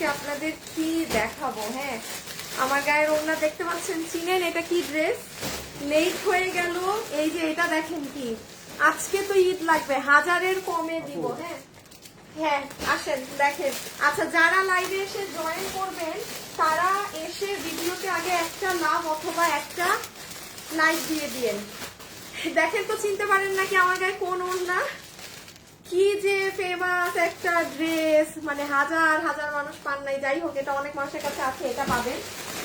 আজকে আপনাদের কি দেখাবো। হ্যাঁ, আমার গায়ের ওড়না দেখতে পাচ্ছেন, চিনেন এটা কি ড্রেস? লেট হয়ে গেল। এই যে এটা দেখেন কি, আজকে তো ঈদ লাগবে, 1000-এর কমে দিব। হ্যাঁ হ্যাঁ, আসেন দেখেন। আচ্ছা, যারা লাইভে এসে জয়েন করবেন তারা এসে ভিডিওতে আগে একটা লাভ অথবা একটা লাইক দিয়ে দিয়েন। দেখেন তো চিনতে পারেন নাকি আমার গায়ে কোন ওড়না? কি যে ফেমাস একটা ড্রেস, মানে হাজার হাজার মানুষ পান নাই। যাই হোক, এটা অনেক মানুষের কাছে আছে, এটা পাবেন।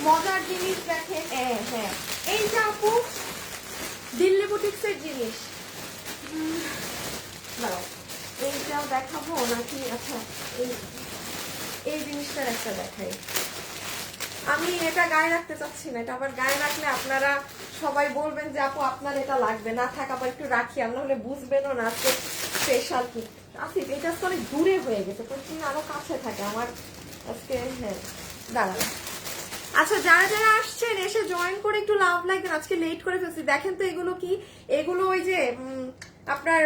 মজার জিনিস দেখেন, হ্যাঁ এইটা আপু দিল্লি বুটিক্সের জিনিস। দাঁড়াও, এইটাও দেখাবো নাকি? আচ্ছা, এই জিনিসটার একটা দেখাই। আমি এটা গায়ে রাখতে চাচ্ছি না, এটা আবার গায়ে রাখলে আপনারা সবাই বলবেন যে আপু আপনার এটা লাগবে না, থাক আবার একটু রাখি, আর নাহলে বুঝবেনও না আজকে স্পেশাল কি। আসিফ, এটা তো অনেক দূরে হয়ে গেছে, প্রতিদিন আরো কাছে থাকে আমার আজকে। হ্যাঁ দাঁড়ান। আচ্ছা, যারা যারা আসছেন এসে জয়েন করে একটু লাভ লাগবেন, আজকে লেট করে ফেলছি। দেখেন তো এগুলো কি? এগুলো ওই যে আপনার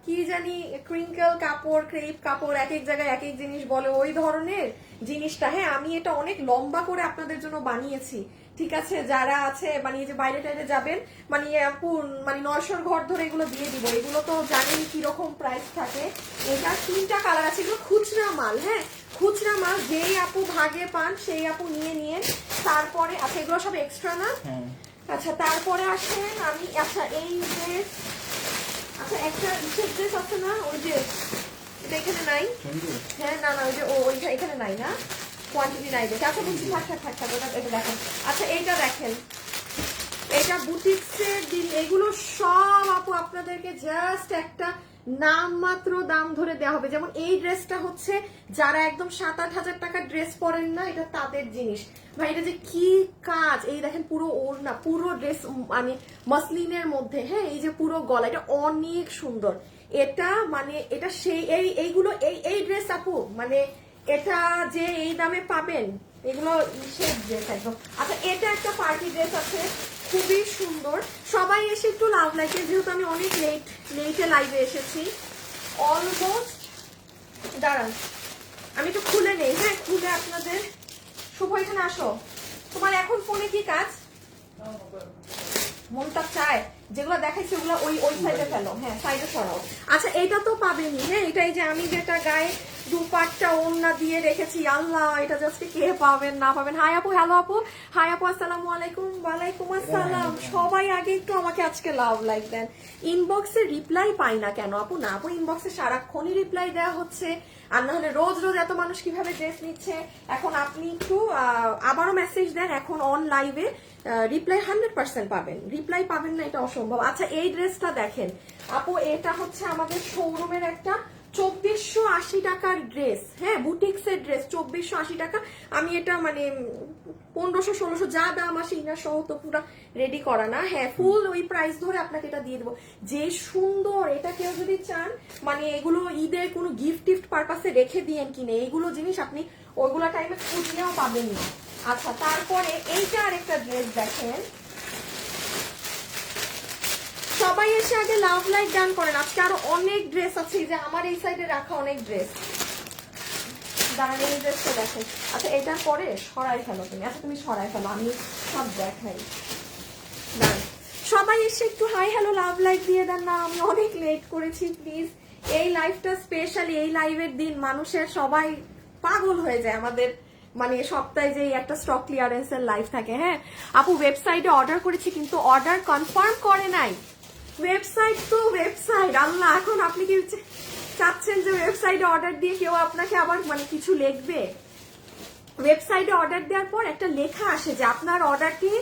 কি জানি ক্রিঙ্কেল কাপড়, ক্রেপ কাপড়, এক এক জায়গায় এক এক জিনিস বলে, ওই ধরনের জিনিসটা। হ্যাঁ, আমি এটা অনেক লম্বা করে আপনাদের জন্য বানিয়েছি, ঠিক আছে? যারা আছে মানে এই যে বাইরে টাইরে যাবেন, মানে আপু মানে 900-র ঘর ধরে এগুলো দিয়ে দিব। এগুলো তো জানেন কিরকম প্রাইস থাকে। এটা 3টা কালার আছে, এগুলো খুচরা মাল। হ্যাঁ, খুচরা মাল, যেই আপু ভাগে পান সেই আপু নিয়ে তারপরে। আচ্ছা, এগুলো সব এক্সট্রা না? আচ্ছা, তারপরে আসেন আমি। আচ্ছা, এই ড্রেস, আচ্ছা একটা ইসের ড্রেস আছে না, ওই যে এটা এখানে নাই। হ্যাঁ না না, ওই যে ওইটা এখানে নাই না, কোয়ান্টিটি নাই দেখে। আচ্ছা বুঝছি, থাক এটা দেখেন। আচ্ছা, এইটা দেখেন, এটা বুটিক্সের দিন। এগুলো সব আপু আপনাদেরকে জাস্ট একটা নাম মাত্র দাম ধরে দেওয়া হবে। যেমন এই ড্রেসটা হচ্ছে যারা একদম 7-8 হাজার টাকার ড্রেস পরেন না, এটা তাদের জিনিস। ভাই এটা যে কি কাজ, এই দেখেন পুরো ওড়না, পুরো ড্রেস মানে মসলিনের মধ্যে। হ্যাঁ, এই যে পুরো গলা, এটা অনেক সুন্দর। এটা মানে এটা সেই এইগুলো এই ড্রেস আপু মানে এটা যে এই দামে পাবেন, এগুলো সেই ড্রেস একদম। আচ্ছা, এটা একটা পার্টি ড্রেস আছে, খুবই সুন্দর। সবাই এসে একটু লাভ লাগে, যেহেতু আমি অনেক লেটে লাইভে এসেছি অলমোস্ট। দাঁড়ান আমি একটু খুলে নেই। হ্যাঁ, খুলে আপনাদের। শুভ, এখানে আসো। তোমার এখন ফোনে কি কাজ? মনটা চায় যেগুলো দেখাইছে ওগুলো ওই সাইডে ফেলো। হ্যাঁ, সাইডে সরাও। আচ্ছা, এটা তো পাবেনি। হ্যাঁ, এটাই যে আমি যেটা গায়ে দুপাটটা ওড়না দিয়ে রেখেছি, আল্লাহ এটা জাস্ট কে পাবেন না পাবেন। হাই আপু, হ্যালো আপু, হাই আপু, আসসালামু আলাইকুম। ওয়ালাইকুম আসসালাম। সবাই আগে একটু আমাকে আজকে লাভ লাইক দেন। ইনবক্সে রিপ্লাই পাই না কেন আপু? না আপু, ইনবক্সে সারাক্ষণই রিপ্লাই দেওয়া হচ্ছে, আর না হলে রোজ রোজ এত মানুষ কিভাবে ড্রেস নিচ্ছে। এখন আপনি একটু আবারও মেসেজ দেন, এখন অন লাইভে রিপ্লাই 100% পাবেন। রিপ্লাই পাবেন না এটা অসম্ভব। আচ্ছা, এই ড্রেসটা দেখেন আপু, এটা হচ্ছে আমাদের শোরুমের একটা 2480 টাকার ড্রেস। হ্যাঁ, বুটিক্সের ড্রেস 2480 টাকা। আমি এটা মানে 1500-1600 যা দাম আসে ইনার সহ তো পুরো রেডি করা না। হ্যাঁ, ফুল ওই প্রাইস ধরে আপনাকে এটা দিয়ে দেবো। যে সুন্দর, এটা কেউ যদি চান মানে এগুলো ঈদের কোনো গিফট পারপাসে রেখে দিয়েন কিনে, এইগুলো জিনিস আপনি ওইগুলো টাইমে খুঁজলেও পাবেন না। আচ্ছা, তারপরে এইটা আরেকটা ড্রেস দেখেন। সবাই এসে আগে লাভ লাইক ডান করেন। আজকে আরো অনেক ড্রেস আছে, যে আমার এই সাইডে রাখা অনেক ড্রেস। দাঁড়ান, এই ড্রেসটা দেখেন। আচ্ছা, এটার পরে সরাই ফেলো তুমি। আচ্ছা, তুমি সরাই ফেলো, আমি সব দেখাই। দাঁড়ান, সবাই এসে একটু হাই হ্যালো লাভ লাইক দিয়ে দেন না, আমি অনেক লেট করেছি প্লিজ। এই লাইভটা স্পেশালি, এই লাইভের দিন মানুষের সবাই পাগল হয়ে যায় আমাদের, মানে সপ্তাহে যে একটা স্টক ক্লিয়ারেন্স এর লাইভ থাকে। হ্যাঁ আপু, ওয়েবসাইটে অর্ডার করেছি কিন্তু অর্ডার কনফার্ম করে নাই। ওয়েবসাইট তো ওয়েবসাইট, আল্লাহ, এখন আপনি কি চাচ্ছেন যে ওয়েবসাইটে অর্ডার দিয়ে কেউ আপনাকে আবার মানে কিছু লিখবে? ওয়েবসাইটে অর্ডার দেওয়ার পর একটা লেখা আসে যে আপনার অর্ডারটি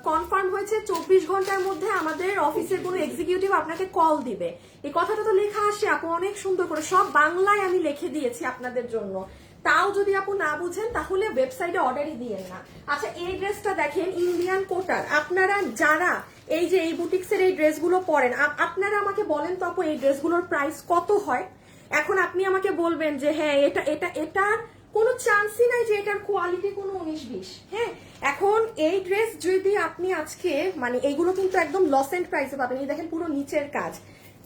কনফার্ম হয়েছে, 24 ঘন্টার মধ্যে আমাদের অফিসের কোনো এক্সিকিউটিভ আপনাকে কল দিবে। এই কথাটা তো লেখা আসে আপু, অনেক সুন্দর করে সব বাংলায় আমি লিখে দিয়েছি আপনাদের জন্য। তাও যদি আপু না বুঝেন তাহলে ওয়েবসাইটে অর্ডারই দিয়েন না। আচ্ছা, এই ড্রেসটা দেখেন, ইন্ডিয়ান কোটার। আপনারা যারা এই যে এই বুটিক্সের এই ড্রেসগুলো পরেন, আপনারা আমাকে বলেন তো আপু এই ড্রেসগুলোর প্রাইস কত হয়? এখন আপনি আমাকে বলবেন যে হ্যাঁ এটার কোনো চান্সই নাই যে এটার কোয়ালিটি কোনো 19-20। হ্যাঁ, এখন এই ড্রেস যদি আপনি আজকে মানে এইগুলো কিন্তু একদম লস এন্ড প্রাইসে পাবেন। এই দেখেন পুরো নিচের কাজ,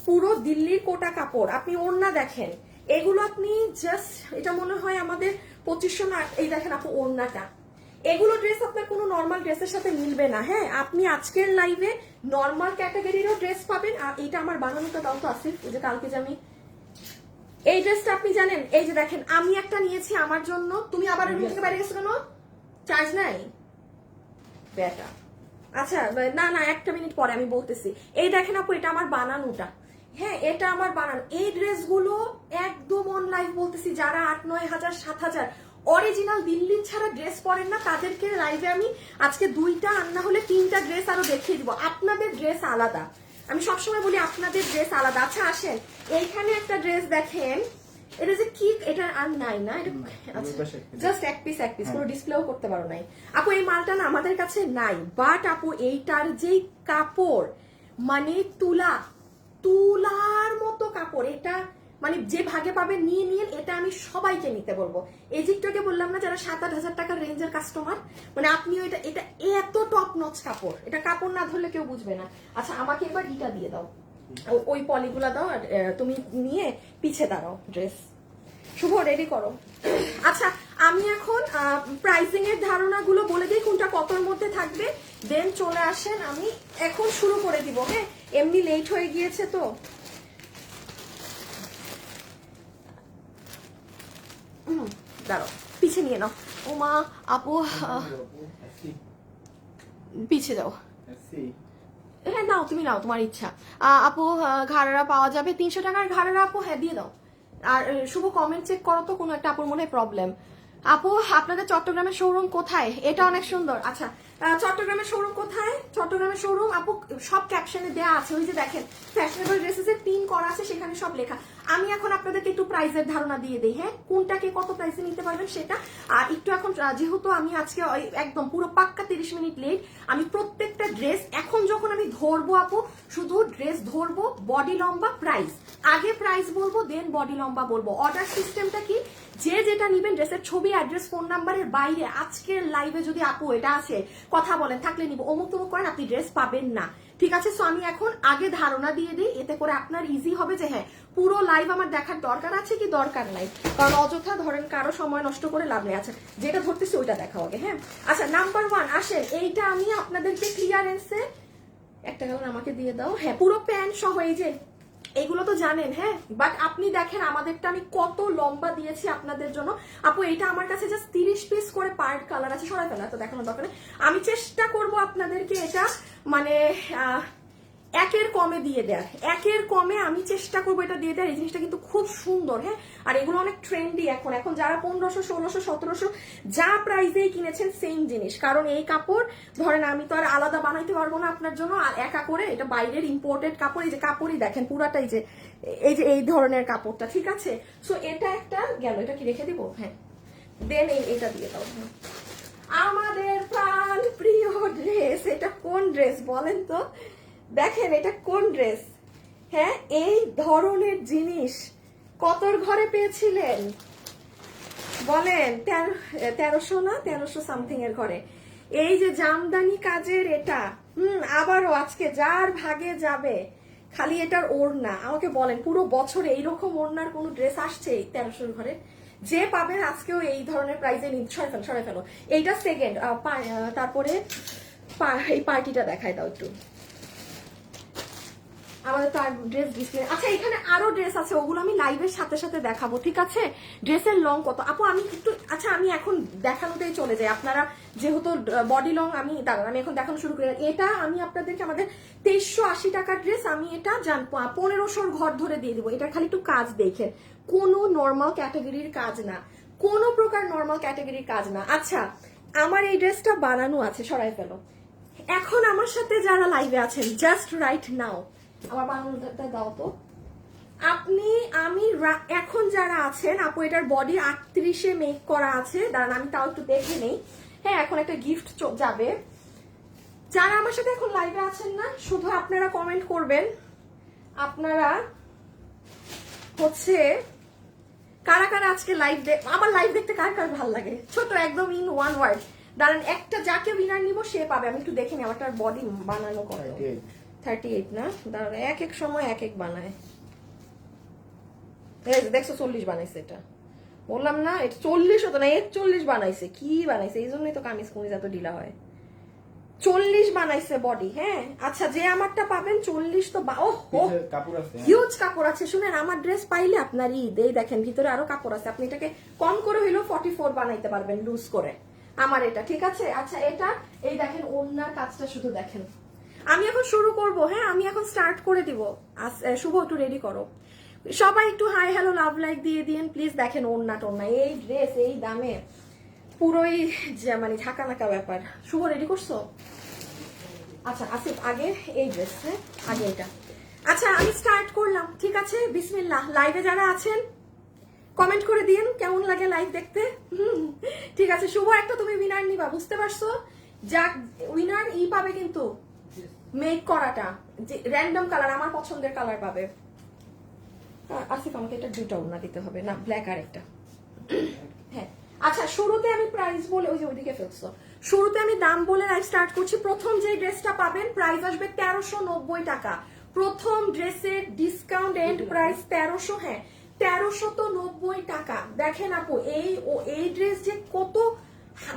পুরো দিল্লির কোটা কাপড়। আপনি ওড়না দেখেন, এগুলো আপনি জাস্ট, এটা মনে হয় আমাদের 2500 না। এই দেখেন আপু ওড়নাটা, এগুলো ড্রেস আপনার কোনো নর্মাল ড্রেসের সাথে মিলবে না। হ্যাঁ, আপনি আজকের লাইভে নর্মাল ক্যাটাগরিরও ড্রেস পাবেন। আর এটা আমার বানানোটা দাও তো আসিফ, ওই যে কালকে যে আমি এই ড্রেসটা, আপনি জানেন এই যে দেখেন আমি একটা নিয়েছি আমার জন্য। তুমি আবার রুম থেকে বাইরে গেছো কেন? চার্জ নাই বেটা। আচ্ছা না না, একটা মিনিট পরে আমি বলতেছি। এই দেখেন আপু, এটা আমার বানানোটা। হ্যাঁ, এটা আমার বানানো। এই ড্রেসগুলো একদম অন লাইভ বলতেছি, যারা 8-9 হাজার 7 হাজার অরিজিনাল দিল্লি ছাড়া ড্রেস পরেন না, তাদেরকে লাইভে আমি আজকে 2টা আর না হলে 3টা ড্রেস আরো দেখিয়ে দিব। আপনাদের ড্রেস আলাদা, আমি সবসময় বলি আপনাদের ড্রেস আলাদা। আচ্ছা আসেন, এইখানে একটা ড্রেস দেখেন, এটা যে কি, এটা আর নাই না, এটা জাস্ট এক পিস পুরো ডিসপ্লেও করতে পারো নাই আপু। এই মালটা না আমাদের কাছে নাই, বাট আপু এইটার যেই কাপড়, মানে তুলার মতো কাপড়, এটা মানে যে ভাগে পাবেন নিয়ে নিন। এটা আমি সবাইকে নিতে বলবো। এই জিকটাকে বললাম না, যারা 7-8 হাজার টাকার রেঞ্জের কাস্টমার, মানে আপনিও এটা এত টপ নচ কাপড়, এটা কাপড় না ধরলে কেউ বুঝবে না। আচ্ছা আমাকে এবার ইটা দিয়ে দাও, ওই পলিগুলা দাও, আর তুমি নিয়ে পিছে দাঁড়াও, ড্রেস শুভ রেডি করো। আচ্ছা আমি এখন প্রাইসিং এর ধারণাগুলো বলে দিই, কোনটা কতর মধ্যে থাকবে, দেন চলে আসেন, আমি এখন শুরু করে দিব। হ্যাঁ, এমনি লেট হয়ে গিয়েছে তো। দাঁড়াও, পিছে নিয়ে নাও। ওমা আপু পিছে যাও। হ্যাঁ নাও, তুমি নাও, তোমার ইচ্ছা। আপু ঘাড়ারা পাওয়া যাবে 300 টাকার ঘাড়ারা আপু? হ্যাঁ দিয়ে দাও। আর শুভ কমেন্ট চেক করো তো, কোনো একটা আপুর মনে হয় প্রবলেম। আপু আপনাদের চট্টগ্রামের শোরুম কোথায়? এটা অনেক সুন্দর। আচ্ছা চট্টগ্রামের শোরুম কোথায়? চট্টগ্রামের শোরুম আপু সব ক্যাপশনে দেয়া আছে, ওই যে দেখেন ফ্যাশনেবল ড্রেসেস এর পিন করা আছে, সেখানে সব লেখা। আমি এখন আপনাদেরকে একটু প্রাইসের ধারণা দিয়ে দিই। হ্যাঁ, কোনটাকে কত প্রাইসে নিতে পারবেন সেটা। আর একটু এখন যেহেতু আমি আজকে একদম পুরো পাক্কা 30 মিনিট লেট, আমি প্রত্যেকটা ড্রেস এখন যখন আমি ধরবো আপু, শুধু ড্রেস ধরবো, বডি লম্বা, প্রাইস, আগে প্রাইস বলবো দেন বডি লম্বা বলবো। অর্ডার সিস্টেমটা কি, যে যেটা নিবেন ড্রেসের ছবি, অ্যাড্রেস, ফোন নাম্বারের বাইরে আজকের লাইভে যদি আপু এটা আছে কথা বলেন, থাকলে নিব, অমুক তমুক করেন, আপনি ড্রেস পাবেন না। ঠিক আছে, সো আমি এখন আগে ধারণা দিয়ে দিই, এতে করে আপনার ইজি হবে যে হ্যাঁ পুরো লাইভ আমার দেখার দরকার আছে কি দরকার নাই, কারণ অযথা ধরেন কারো সময় নষ্ট করে লাভ নেই। আচ্ছা যেটা ধরতেছি ওইটা দেখাও আগে। হ্যাঁ আচ্ছা, নাম্বার 1 আসেন, এইটা আমি আপনাদেরকে ক্লিয়ারেন্সে একটা কারণ আমাকে দিয়ে দাও। হ্যাঁ পুরো প্যান্ট সহ, এই যে এইগুলো তো জানেন। হ্যাঁ বাট আপনি দেখেন আমাদেরটা আমি কত লম্বা দিয়েছি আপনাদের জন্য আপু। এইটা আমার কাছে জাস্ট 30 পিস করে পার কালার আছে, সরাই ফেলা তো দেখানোর দরকার নেই। আমি চেষ্টা করব আপনাদেরকে এটা মানে একের কমে দিয়ে দেয়, একের কমে আমি চেষ্টা করবো এটা দিয়ে দেয়। এই জিনিসটা কিন্তু খুব সুন্দর। হ্যাঁ, আর এগুলো অনেক ট্রেন্ডি এখন। এখন যারা 1500, 1600, 1700 যা প্রাইসেই কিনেছেন সেম জিনিস, কারণ এই কাপড় ধরেন আমি তো আর আলাদা বানাইতে পারবো না আপনার জন্য, আর একা করে এটা বাইরের ইম্পোর্টেড কাপড়। এই যে কাপড়ই দেখেন পুরাটাই যে এই ধরনের কাপড়টা, ঠিক আছে। সো এটা একটা গেল, এটা কি রেখে দিব? হ্যাঁ দেন এটা দিয়ে দাও। আমাদের প্রাণ প্রিয় ড্রেস, এটা কোন ড্রেস বলেন তো? দেখেন এটা কোন ড্রেস? হ্যাঁ এই ধরনের জিনিস কতর ঘরে পেয়েছিলেন বলেন? 1300 না 1300 সামথিং এর ঘরে। এই যে জামদানি কাজের এটা, আবারও আজকে যার ভাগে যাবে খালি এটার ওড়না। আমাকে বলেন পুরো বছরে এইরকম ওড়নার কোন ড্রেস আসছে 1300 ঘরে? যে পাবেন আজকেও এই ধরনের প্রাইজে সরাই ফেলো। এইটা সেকেন্ড। তারপরে এই পার্টিটা দেখায় দাও একটু, আমাদের তো আর ড্রেস ডিসপ্লে। আচ্ছা এখানে আরো ড্রেস আছে, ওগুলো আমি লাইভের সাথে সাথে দেখাবো, ঠিক আছে। ড্রেসের লং কত আপু আমি একটু, আচ্ছা আমি এখন দেখানোতেই চলে যাই, আপনারা যেহেতু বডি লং, আমি দাঁড়ান আমি এখন দেখানো শুরু করি। এটা আমি আপনাদেরকে আমাদের 2380 টাকার ড্রেস, আমি এটা 1500 ঘর ধরে দিয়ে দিব। এটা খালি একটু কাজ দেখেন, কোনো নর্মাল ক্যাটাগরির কাজ না, কোনো প্রকার নর্মাল ক্যাটাগরির কাজ না। আচ্ছা আমার এই ড্রেসটা বানানো আছে, সরাই ফেলো। এখন আমার সাথে যারা লাইভে আছেন জাস্ট রাইট নাও, আমার বানানোটা দাও তো। আমি এখন যারা আছেন আপু, এটার বডি 38-এ মেক করা আছে, দাঁড়ান আমি তাও একটু দেখে নেই। হ্যাঁ এখন একটা গিফট যাবে। যারা আমার সাথে এখন লাইভে আছেন না, শুধু আপনারা কমেন্ট করবেন, আপনারা হচ্ছে কারা কারা আজকে লাইভ আমার লাইভ দেখতে কার কার ভালো লাগে, ছোট একদম ইন ওয়ান ওয়ার্ড। দাঁড়ান একটা যাকে উইনার নিব সে পাবে। আমি একটু দেখে নিই আমারটার বডি বানানো কত। 38 না, দাঁড়ান এক এক সময় এক এক বানায়। দেখছো 40 বানাইছে, এটা বললাম না, এটা 40 হতো না, 41 বানাইছে। কি বানাইছে, এই জন্যই তো কামিজ কুমিজ এত ঢিলা হয়। 40 বানাইছে বডি। হ্যাঁ আচ্ছা, যে আমারটা পাবেন 40 তো হিউজ কাপড় আছে। শুনেন, আমার ড্রেস পাইলে আপনার ঈদ, এই দেখেন ভিতরে আরো কাপড় আছে, আপনি এটাকে কম করে হইলেও 44 বানাইতে পারবেন লুজ করে। আমার এটা ঠিক আছে। আচ্ছা এটা, এই দেখেন ওড়নার কাজটা শুধু দেখেন। আমি এখন শুরু করব, হ্যাঁ আমি এখন স্টার্ট করে দিব। শুভ একটু রেডি করো, সবাই একটু হাই হ্যালো লাভ লাইক দিয়ে দিন প্লিজ। দেখেন ওড়না টোড়না, এই ড্রেস এই দামে পুরোই মানে ঝাঁকা নাকা ব্যাপার। শুভ রেডি করছো? আচ্ছা আসিফ আগে এই ড্রেস, হ্যাঁ আগে এটা। আচ্ছা আমি স্টার্ট করলাম, ঠিক আছে বিসমিল্লাহ। লাইভে যারা আছেন কমেন্ট করে দিন কেমন লাগে লাইভ দেখতে। ঠিক আছে শুভ, একটা তুমি উইনার নিবা, বুঝতে পারছো? যাক উইনার ই পাবে কিন্তু মেক করাটা, যে র্যান্ডম কালার, আমার পছন্দের কালার পাবে। আসিফ আমাকে এটা দুটো ওড়না দিতে হবে না, ব্ল্যাক আর একটা। হ্যাঁ আচ্ছা শুরুতে আমি প্রাইস বলে, ওই যে ওইদিকে ফেলছো, শুরুতে আমি দাম বলে লাইভ স্টার্ট করছি। প্রথম যে ড্রেসটা পাবেন প্রাইস আসবে 1390 টাকা। প্রথম ড্রেসের ডিসকাউন্ট এন্ড প্রাইস 1300, হ্যাঁ 1390 টাকা। দেখেন আপু এই ড্রেস যে কত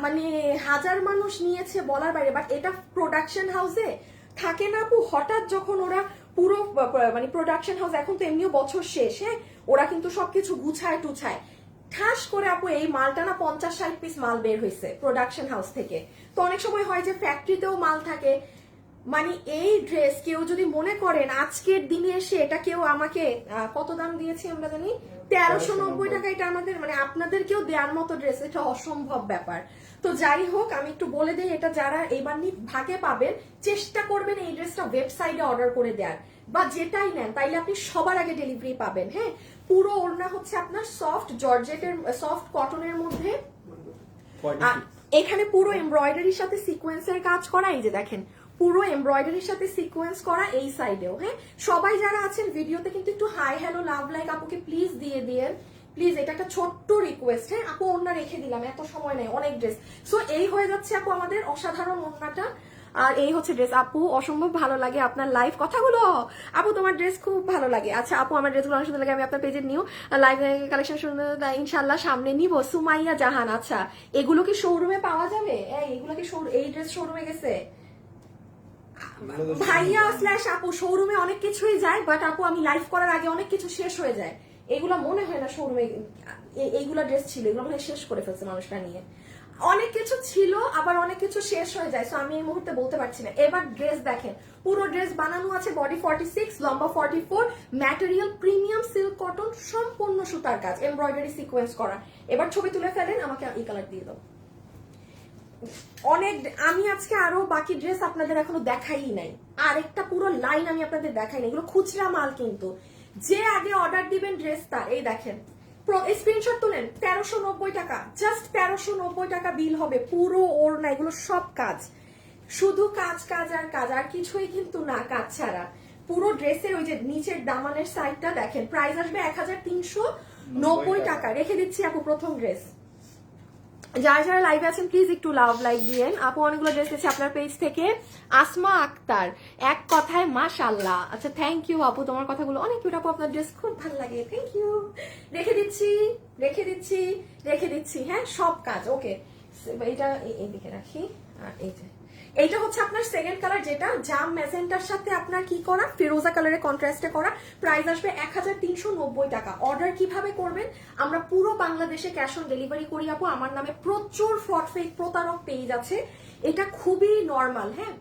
মানে হাজার মানুষ নিয়েছে বলার বাইরে। বাট এটা প্রোডাকশন হাউসে থাকে না আপু, হঠাৎ যখন ওরা পুরো মানে প্রোডাকশন হাউস, এখন তো এমনিও বছর শেষ, হ্যাঁ ওরা কিন্তু সবকিছু গুছায় টুছায়, ঠাস করে আপু এই মালটা না 50-60 পিস মাল বের হয়েছে প্রোডাকশন হাউস থেকে। তো অনেক সময় হয় যে ফ্যাক্টরিতেও মাল থাকে। মানে এই ড্রেস কেউ যদি মনে করেন আজকের দিনে এসে এটা কেউ আমাকে কত দাম দিয়েছি আমরা জানি 1390 টাকা, এটা আমাদের মানে আপনাদেরকেও দেওয়ার মতো ড্রেস, এটা অসম্ভব ব্যাপার। তো যাই হোক আমি একটু বলে দিই, এটা যারা এবার ভাগে পাবেন চেষ্টা করবেন এই ড্রেসটা ওয়েবসাইটে অর্ডার করে দেওয়ার, বা যেটাই নেন তাইলে আপনি সবার আগে ডেলিভারি পাবেন। হ্যাঁ পুরো ওড়না হচ্ছে আপনার সফট জর্জেটের, সফট কটনের মধ্যে, এখানে পুরো এমব্রয়ডারির সাথে সিকোয়েন্সের কাজ করা। এই যে দেখেন পুরো এমব্রয়ডারির সাথে সিকোয়েন্স করা এই সাইডেও। হ্যাঁ সবাই যারা আছেন ভিডিওতে কিন্তু একটু হাই হ্যালো লাভ লাইক আপুকে প্লিজ দিয়ে দিয়েন প্লিজ, এটা একটা ছোট্ট রিকোয়েস্ট। হ্যাঁ আপু ওড়না রেখে দিলাম, এত সময় নেই, অনেক ড্রেস। সো এই হয়ে যাচ্ছে আপু আমাদের অসাধারণ ওড়নাটা, আর এই হচ্ছে ড্রেস। আপু অসম্ভব ভালো লাগে আপনার লাইভ কথাগুলো, আপু তোমার ড্রেস খুব ভালো লাগে। আচ্ছা আপু আমার ড্রেসগুলো অনেক সুন্দর লাগে, আমি আপনার পেজের নিউ লাইভ কালেকশন সুন্দর ইনশাল্লাহ সামনে নিব। সুমাইয়া জাহান, আচ্ছা এগুলো কি শোরুমে পাওয়া যাবে? এগুলো কি এই ড্রেস শোরুমে গেছে? ভাইয়া স্ল্যাশ আপু শোরুমে অনেক কিছুই যায়, বাট আপু আমি লাইভ করার আগে অনেক কিছু শেষ হয়ে যায়, এগুলা মনে হয় না শোরুমে। এইগুলা ড্রেস ছিল, এগুলো মনে হয় শেষ করে ফেলছে মানুষটা নিয়ে, অনেক কিছু ছিল আবার অনেক কিছু শেষ হয়ে যায়। আমি এই মুহূর্তে বলতে পারছি না। এবার ড্রেস দেখেন, পুরো ড্রেস বানানো আছে, বডি 46, লম্বা 44, ম্যাটেরিয়াল প্রিমিয়াম সিল্ক কটন, সম্পূর্ণ সুতার কাজ, এমব্রয়ডারি সিকোয়েন্স করা। এবার ছবি তুলে ফেলেন, আমাকে এই কালার দিয়ে দাও। অনেক আমি আজকে আরো বাকি ড্রেস আপনাদের এখনো দেখাই নাই, আরেকটা পুরো লাইন আমি আপনাদের দেখাই নাই, এগুলো খুচরা মাল কিন্তু। যে আগে অর্ডার দিবেন ড্রেস তার, এই দেখেন স্ক্রিনশট তুলেন, 1390 টাকা, জাস্ট 1390 টাকা বিল হবে। পুরো ওড়না এগুলো সব কাজ, শুধু কাজ কাজ আর কাজ, আর কিছুই কিন্তু না কাজ ছাড়া। পুরো ড্রেসের ওই যে নিচের দামানের সাইডটা দেখেন, প্রাইস আসবে 1390 টাকা। রেখে দিচ্ছি আপু প্রথম ড্রেস। যারা যারা লাইভে আছেন প্লিজ একটু লাভ লাইক দিয়েন। আপু অনেকগুলো ড্রেস এসেছে আপনার পেজ থেকে। আসমা আক্তার, এক কথায় মাশাআল্লাহ। আচ্ছা থ্যাংক ইউ আপু, তোমার কথাগুলো অনেক কিউট আপু, আপনার ড্রেস খুব ভালো লাগে, থ্যাংক ইউ। রেখে দিচ্ছি রেখে দিচ্ছি রেখে দিচ্ছি, হ্যাঁ সব কাজ ওকে। এইটা এইদিকে রাখি, আর এই যে এইটা হচ্ছে আপনার সেকেন্ড কালার, যেটা জাম ম্যাজেন্টার সাথে আপনার কি করা ফিরোজা কালারের কন্ট্রাস্টে করা। প্রাইস আসবে 1390 টাকা। অর্ডার কিভাবে করবেন? আমরা পুরো বাংলাদেশে ক্যাশ অন ডেলিভারি করি আপু। আমার নামে প্রচুর ফ্রড ফেক প্রতারক পেজ আছে, এটা খুবই নর্মাল। হ্যাঁ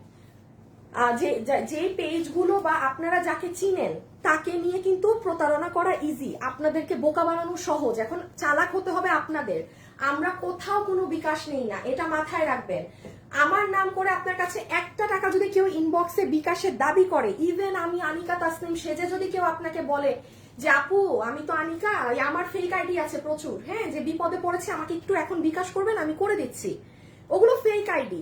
যে পেজগুলো বা আপনারা যাকে চিনেন তাকে নিয়ে কিন্তু প্রতারণা করা ইজি, আপনাদেরকে বোকা বানানো সহজ। এখন চালাক হতে হবে আপনাদের। আমরা কোথাও কোনো বিকাশ নেই না, এটা মাথায় রাখবেন। আমার নাম করে আপনার কাছে 1 টাকা যদি কেউ ইনবক্সে বিকাশের দাবি করে, ইভেন আমি আনিকা তাসনিম সেজে যদি কেউ আপনাকে বলে যে আপু আমি তো আনিকা, আমার ফেক আইডি আছে প্রচুর, হ্যাঁ যে বিপদে পড়েছে আমাকে একটু এখন বিকাশ করবেন, আমি করে দিচ্ছি, ওগুলো ফেক আইডি।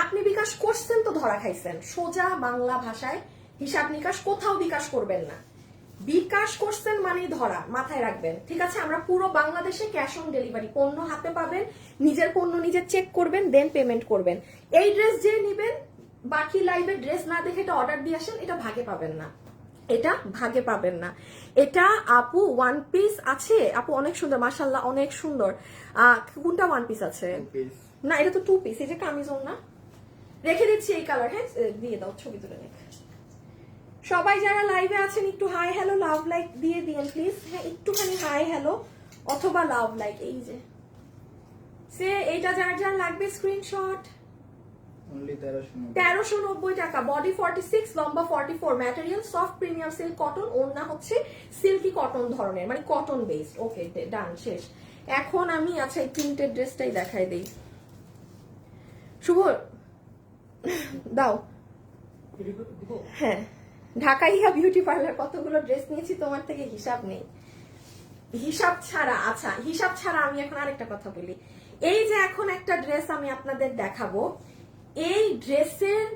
আপনি বিকাশ করছেন তো ধরা খাইছেন। সোজা বাংলা ভাষায় হিসাব নিকাশ কোথাও বিকাশ করবেন না, বিকাশ করছেন মানে ধরা, মাথায় রাখবেন ঠিক আছে। আমরা পুরো বাংলাদেশে ক্যাশ অন ডেলিভারি, পণ্য হাতে পাবেন, নিজের পণ্য নিজে চেক করবেন, দেন পেমেন্ট করবেন। এই ড্রেস যে নিবেন বাকি লাইভে ড্রেস না দেখে এটা অর্ডার দিয়ে আসেন, এটা ভাগে পাবেন না। এটা ভাগে পাবেন না। এটা আপু ওয়ান পিস আছে আপু, অনেক সুন্দর মাশাআল্লাহ, অনেক সুন্দর। কোনটা ওয়ান পিস আছে? না এটা তো টু পিস। এই যে কামিজও না, রেখে দিচ্ছি এই কালার। হ্যাঁ দিয়ে দাও, ছবি তুলে নে। সবাই যারা লাইভে আছেন একটু হাই হ্যালো লাভ লাইক দিয়ে দিন প্লিজ। হ্যাঁ একটুখানি হাই হ্যালো অথবা লাভ লাইক। এই যে সে এইটা যার যার লাগবে স্ক্রিনশট। 1390 টাকা, বডি 46, লম্বা 44, material soft premium silk cotton, ওড়না হচ্ছে সিল্কি কটন ধরনের, মানে কটন বেসড। ওকে ডান, শেষ। এখন আমি আচ্ছা এই প্রিন্টেড ড্রেসটাই দেখাই দেই। শুভ দাও। হ্যাঁ ঢাকাইয়া বিউটি পার্লার কতগুলো ড্রেস নিয়েছি তোমার থেকে হিসাব নেই, হিসাব ছাড়া। আচ্ছা হিসাব ছাড়া আমি এখন আরেকটা কথা বলি। এই যে এখন একটা ড্রেস আমি আপনাদের দেখাবো, এই ড্রেসের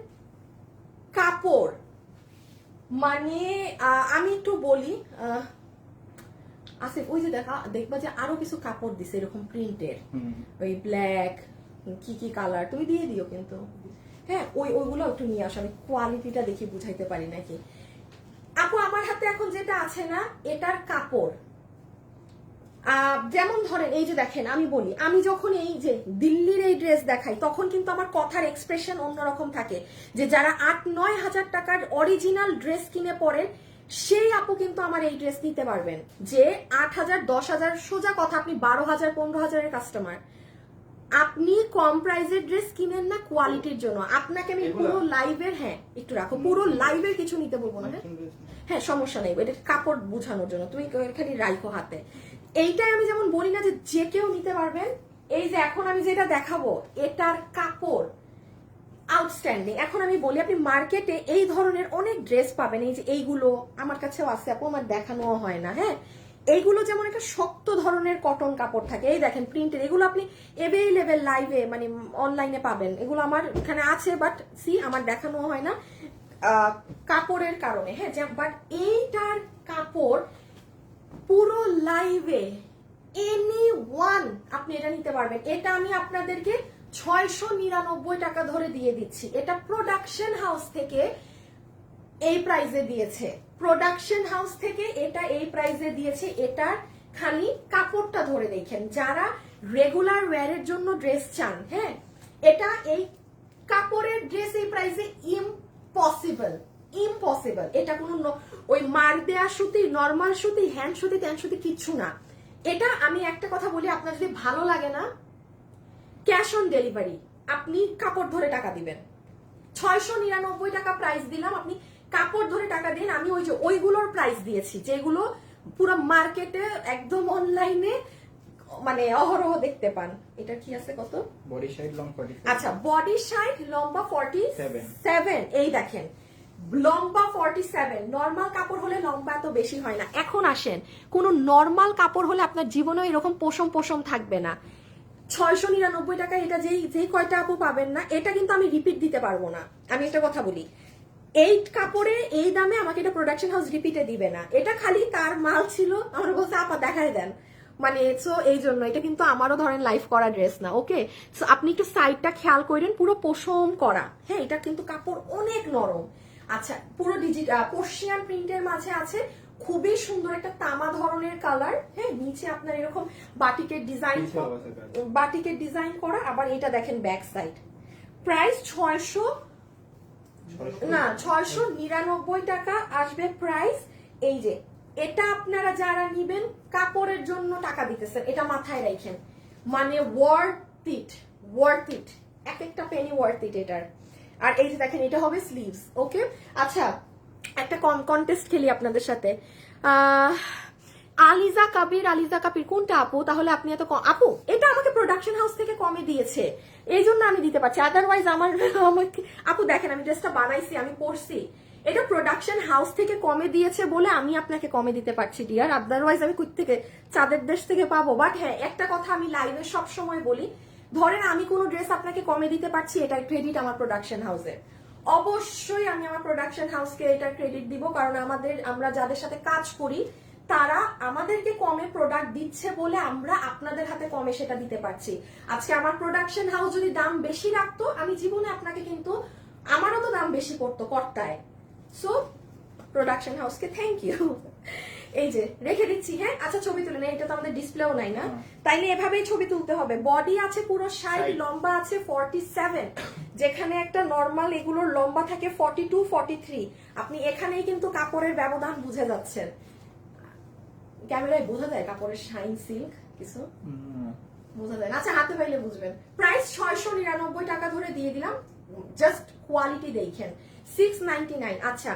কাপড় মানে আমি একটু বলি আসিফ, ওই যে দেখবা যে আরো কিছু কাপড় দিছে এরকম প্রিন্টের, ওই ব্ল্যাক কি কি কালার তুমি দিয়ে দিও কিন্তু। হ্যাঁ ওইগুলো একটু নিয়ে আসো, আমি কোয়ালিটিটা দেখি বুঝাইতে পারি নাকি। আপু আমার হাতে এখন যেটা আছে না, এটার কাপড় যেমন ধরেন এই যে দেখেন, আমি বলি আমি যখন এই যে দিল্লির এই ড্রেস দেখাই তখন কিন্তু আমার কথার এক্সপ্রেশন অন্যরকম থাকে। যে যারা 8-9 হাজার টাকার অরিজিনাল ড্রেস কিনে পরেন সেই আপু কিন্তু আমার এই ড্রেস নিতে পারবেন। যে 8,000-10,000 সোজা কথা, আপনি 12,000-15,000 এর কাস্টমার, আপনি কম প্রাইসের ড্রেস কিনেন না কোয়ালিটির জন্য। আপনাকে আমি পুরো লাইভের, হ্যাঁ একটু রাখো, পুরো লাইভের কিছু নিতে বলবো না। হ্যাঁ সমস্যা নেই, এটা কাপড় বোঝানোর জন্য তুমি খালি রাইখো হাতে। এইটাই আমি যেমন বলি না যে কেউ নিতে পারবেন। এই যে এখন আমি যেটা দেখাবো এটার কাপড় আউটস্ট্যান্ডিং। এখন আমি বলি আপনি মার্কেটে এই ধরনের অনেক ড্রেস পাবেন, এই যে এইগুলো আমার কাছেও আছে আপু, আমার দেখানো হয় না। হ্যাঁ এইগুলো যেমন একটা শক্ত ধরনের কটন কাপড় থাকে, এই দেখেন প্রিন্টের, এগুলো আপনি এভেইলেবল লাইভে মানে অনলাইনে পাবেন। এগুলো আমার এখানে আছে বাট সি আমার দেখানো হয় না কাপড়ের কারণে। হ্যাঁ বাট এইটার কাপড় পুরো লাইভে এনি ওয়ান আপনি এটা নিতে পারবেন। এটা আমি আপনাদেরকে 699 টাকা ধরে দিয়ে দিচ্ছি। এটা প্রোডাকশন হাউস থেকে এই প্রাইজে দিয়েছে, প্রোডাকশন হাউস থেকে এটা এই প্রাইজে দিয়েছে। এটার খালি কাপড়টা ধরে দেখেন, যারা রেগুলার ওয়্যারের জন্য ড্রেস চান, হ্যাঁ এটা এই কাপড়ের ড্রেস এই প্রাইজে ইম্পসিবল, ইম্পসিবল। এটা কোনো ওই মার দেয়া সুতি, নর্মাল সুতি, হ্যান্ড সুতি, ত্যান সুতি কিচ্ছু না। এটা আমি একটা কথা বলি, আপনার যদি ভালো লাগে না ক্যাশ অন ডেলিভারি, আপনি কাপড় ধরে টাকা দিবেন। 699 টাকা প্রাইস দিলাম, আপনি কাপড় ধরে টাকা দিন। আমি ওই যে ওইগুলোর প্রাইস দিয়েছি যেগুলো পুরো মার্কেটে একদম অনলাইনে মানে অহরহ দেখতে পান। এটা কি আছে কত? Body size long 47। আচ্ছা বডি সাইজ লম্বা 47। এই দেখেন লম্বা 47। নর্মাল কাপড় হলে লম্বা এত বেশি হয় না। এখন আসেন, কোন নর্মাল কাপড় হলে আপনার জীবনে এরকম পোষম পোষম থাকবে না। 699 টাকা এটা যেই কয়টা আপু পাবেন না, এটা কিন্তু আমি রিপিট দিতে পারবো না। আমি একটা কথা বলি, এই কাপড়ে এই দামে আমাকে এটা প্রোডাকশন হাউস রিপিটে দিবে না। এটা খালি তার মাল ছিল, আমার বলছে আপা দেখায় দেন, মানে সো এই জন্য এটা কিন্তু আমারও ধরেন লাইফ করা ড্রেস না। ওকে সো আপনি একটু সাইডটা খেয়াল করেন, পুরো পশম করা। হ্যাঁ এটা কিন্তু কাপড় অনেক নরম। আচ্ছা পুরো ডিজিটাল পর্শিয়ান প্রিন্টের মাঝে আছে, খুবই সুন্দর একটা তামা ধরনের কালার। হ্যাঁ নিচে আপনার এরকম বাটিকের ডিজাইন করা। আবার এটা দেখেন ব্যাক সাইড। প্রাইস 699 টাকা আসবে প্রাইস। এই যে এটা আপনারা যারা নিবেন কাপড়ের জন্য টাকা দিতেছেন, এটা মাথায় রাখেন, মানে ওয়ার্থ ইট, এক একটা পেনি ওয়ার্থ ইট এটার। আর এই যে দেখেন এটা হবে স্লিভস। ওকে আচ্ছা একটা কন্টেস্ট খেলি আপনাদের সাথে। আলিজা কাবির কোনটা আপু? তাহলে আপনি এত আপু এটা আমাকে প্রোডাকশন হাউস থেকে কমে দিয়েছে, এই জন্য আমি দিতে পারছি। আদারওয়াইজ আমাকে আপু দেখেন আমি ড্রেসটা বানাইছি, আমি পরছি, এটা প্রোডাকশন হাউস থেকে কমে দিয়েছে বলে আমি আপনাকে কমে দিতে পারছি ডিয়ার। আদারওয়াইজ আমি কই থেকে চাঁদের দেশ থেকে পাবো। বাট হ্যাঁ একটা কথা আমি লাইভে সব সময় বলি, ধরেন আমি কোনো ড্রেস আপনাকে কমে দিতে পারছি, এটার ক্রেডিট আমার প্রোডাকশন হাউসের। অবশ্যই আমি আমার প্রোডাকশন হাউসকে এটার ক্রেডিট দিব, কারণ আমরা যাদের সাথে কাজ করি তারা আমাদেরকে কমে প্রোডাক্ট দিচ্ছে বলে আমরা আপনাদের হাতে কমে সেটা দিতে পারছি। আজকে আমার প্রোডাকশন হাউস যদি দাম বেশি রাখতো, আমি জীবনে আপনাকে কিন্তু আমারও তো দাম বেশি পড়তো কর্তায়। সো প্রোডাকশন হাউসকে থ্যাংক ইউ। এই যে রেখে দিচ্ছি, হ্যাঁ। আচ্ছা ছবি তুলে নেই, এটা তো আমাদের ডিসপ্লেও নাই না, তাইলে এভাবেই ছবি তুলতে হবে। বডি আছে পুরো 60, লম্বা আছে 47, যেখানে একটা নর্মাল এগুলোর লম্বা থাকে 42, 43। আপনি এখানেই কিন্তু কাপড়ের ব্যবধান বুঝে যাচ্ছেন। ক্যামেরায় বোঝা যায় কাপড়ের শাইন সিল্ক কিছু বোঝা যায় না? আচ্ছা হাতে পাইলে বুঝবেন। প্রাইস 699 টাকা ধরে দিয়ে দিলাম, জাস্ট কোয়ালিটি দেখেন। 699। আচ্ছা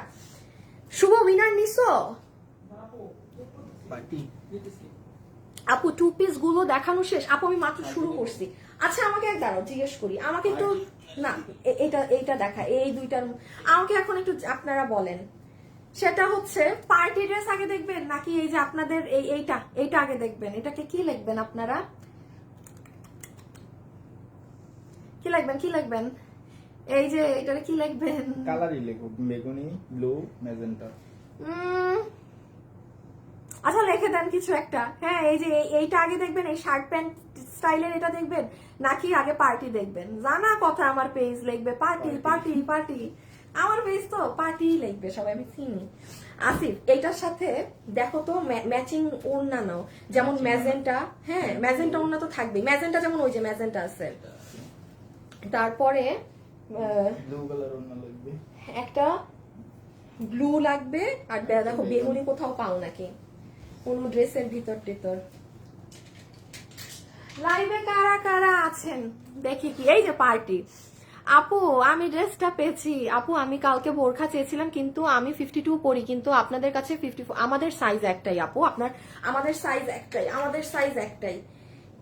শুভ উইনার নিছো আপু? 2 পিস গুলো দেখানো শেষ আপু, আমি মাত্র শুরু করছি। আচ্ছা আমাকে এক দাঁড়াও জিজ্ঞেস করি, আমাকে একটু না এইটা দেখা, এই দুইটার আমাকে এখন একটু আপনারা বলেন, সেটা হচ্ছে পার্টি ড্রেস আগে দেখবেন নাকি এই যে আপনাদের এইটা আগে দেখবেন? এটাকে কি লিখবেন আপনারা? কি লিখবেন? এই যে এটারে কি লিখবেন? কালারই লিখো, বেগুনি, ব্লু, ম্যাজেন্টা। আচ্ছা লিখে দেন কিছু একটা। হ্যাঁ এই যে এইটা আগে দেখবেন, এই শার্ট প্যান্ট স্টাইলের এটা দেখবেন নাকি আগে পার্টি দেখবেন? জানা কথা, আমার পেজ লিখবে পার্টি পার্টি পার্টি, আমার পেজ তো পার্টি লিখবে সবাই, আমি চিনি। আসিফ এইটার সাথে দেখো তো ম্যাচিং ওড়না নাও, যেমন ম্যাজেন্টা। হ্যাঁ ম্যাজেন্টা ওড়না তো থাকবেই, ম্যাজেন্টা যেমন ওই যে ম্যাজেন্টা আছে। তারপরে ব্লু কালার ওড়না লাগবে, একটা ব্লু লাগবে। আর দেখো বেগুনি কোথাও পাও নাকি কোন ড্রেসের ভিতর। লাইভে কারা কারা আছেন দেখি কি? এই যে পার্টি আপু, আমি ড্রেসটা পেয়েছি আপু। আমি কালকে বোরখা চেয়েছিলাম কিন্তু আমি 52 পরি, কিন্তু আপনাদের কাছে 54। আমাদের সাইজ একটাই আপু, আমাদের সাইজ একটাই।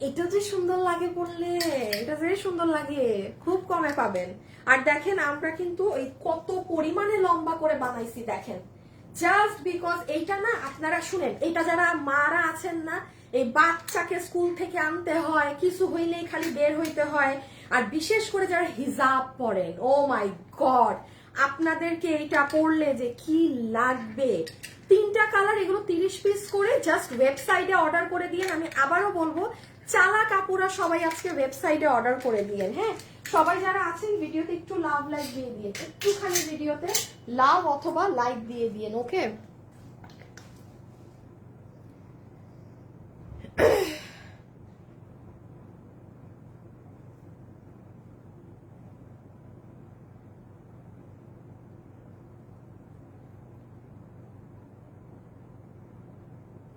এটা যে সুন্দর লাগে পড়লে, এটা যে সুন্দর লাগে, খুব কমে পাবেন। আর দেখেন আমরা কিন্তু এই কত পরিমাণে লম্বা করে বানাইছি দেখেন, জাস্ট বিকজ এইটা না, আপনারা শুনেন, এটা যারা মারা আছেন না, এই বাচ্চাকে স্কুল থেকে আনতে হয়, কিছু হইলেই খালি বের হইতে হয়, আর বিশেষ করে যারা হিজাব পরেন, ও মাই গড, আপনাদেরকে এইটা পড়লে যে কি লাগবে। 3টা কালার, এগুলো 30 পিস করে, জাস্ট ওয়েবসাইটে অর্ডার করে দিয়েন। আমি আবারও বলবো, চালাক আপুরা সবাই আজকে ওয়েবসাইটে অর্ডার করে দিয়েন। হ্যাঁ সবাই যারা আছেন ভিডিওতে একটু লাইক দিয়ে দিয়ে, একটুখানি ভিডিওতে লাভ অথবা লাইক দিয়ে দিয়েন, ওকে?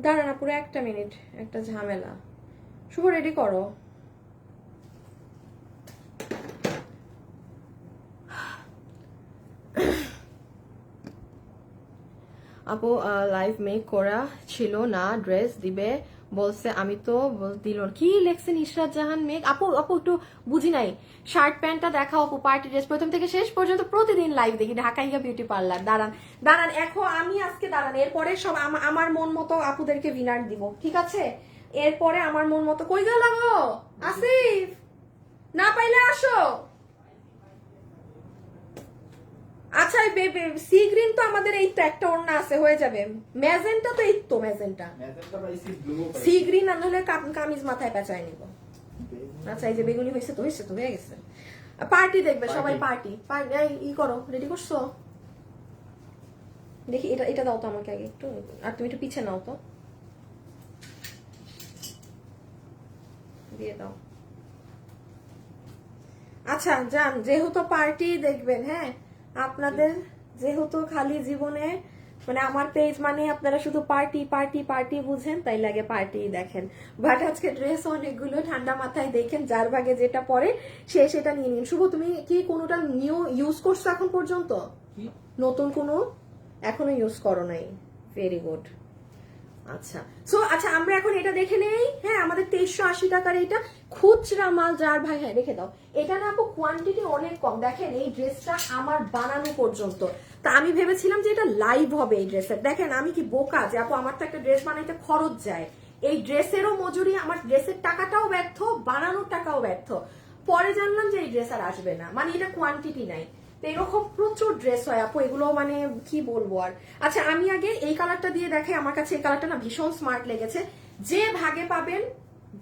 দাঁড়ান পুরো 1 মিনিট, একটা ঝামেলা। শুভ রেডি করো। আপু লাইভ মেক করা ছিল না, ড্রেস দিবে বলছে, আমি তো দিল কি লেখছেন ইশরাত জাহান মেক। আপু একটু বুঝি নাই, শার্ট প্যান্টটা দেখাও আপু, পার্টি ড্রেস প্রথম থেকে শেষ পর্যন্ত প্রতিদিন লাইভ দেখি, ঢাকাইয়া বিউটি পার্লার। দাঁড়ান এখন আমি আজকে এরপরে সব আমার মন মতো আপুদেরকে উইনার দিব, ঠিক আছে? এরপরে আমার মন মতো। কই গেল গো আসিফ? না পাইলে আসো। আচ্ছা সি গ্রিন তো আমাদের এই তো একটা ওড়না আছে, হয়ে যাবে। ম্যাজেন্টা তো এই তো ম্যাজেন্টা, সি গ্রিন আর হলে কামিজ মাথায় পেঁচায় নিব। আচ্ছা এই যে বেগুনি হয়েছে তো হয়ে গেছে। পার্টি দেখবে সবাই, পার্টি ই করো, রেডি করছো? দেখি এটা দাও তো আমাকে আগে একটু, আর তুমি একটু পিছে নাও তো, দিয়ে দাও। আচ্ছা যান, যেহেতু পার্টি দেখবেন, হ্যাঁ আপনাদের যেহেতু খালি জীবনে মানে আমার পেজ মানে আপনারা শুধু পার্টি পার্টি পার্টি বুঝেন, তাই লাগে পার্টি দেখেন। বাট আজকে ড্রেস অনেকগুলো, ঠান্ডা মাথায় দেখেন, যার ভাগে যেটা পরে সে সেটা নিয়ে নিন। শুভ তুমি কি কোনোটা নিউ ইউজ করছো এখন পর্যন্ত? নতুন কোনো এখনো ইউজ করো নাই? Very good. আচ্ছা আচ্ছা আমরা এখন এটা দেখে নেই। হ্যাঁ আমাদের 2380 টাকার এটা খুচরা মাল, যার ভাই হ্যাঁ রেখে দাও। এটা না আপু কোয়ান্টিটি অনেক কম, দেখেন এই ড্রেসটা আমার বানানো পর্যন্ত। তা আমি ভেবেছিলাম যে এটা লাইভ হবে এই ড্রেসের, দেখেন আমি কি বোকা যে আপু, আমার তো একটা ড্রেস বানাইতে খরচ যায়, এই ড্রেসেরও মজুরি, আমার ড্রেসের টাকাটাও ব্যর্থ, বানানোর টাকাও ব্যর্থ। পরে জানলাম যে এই ড্রেস আর আসবে না, মানে এটা কোয়ান্টিটি নাই। এরকম প্রচুর ড্রেস হয় আপু, এগুলো মানে কি বলবো আর। আচ্ছা আমি আগে এই কালারটা দিয়ে দেখাই, আমার কাছে এই কালারটা না ভীষণ স্মার্ট লেগেছে। যে ভাগে পাবেন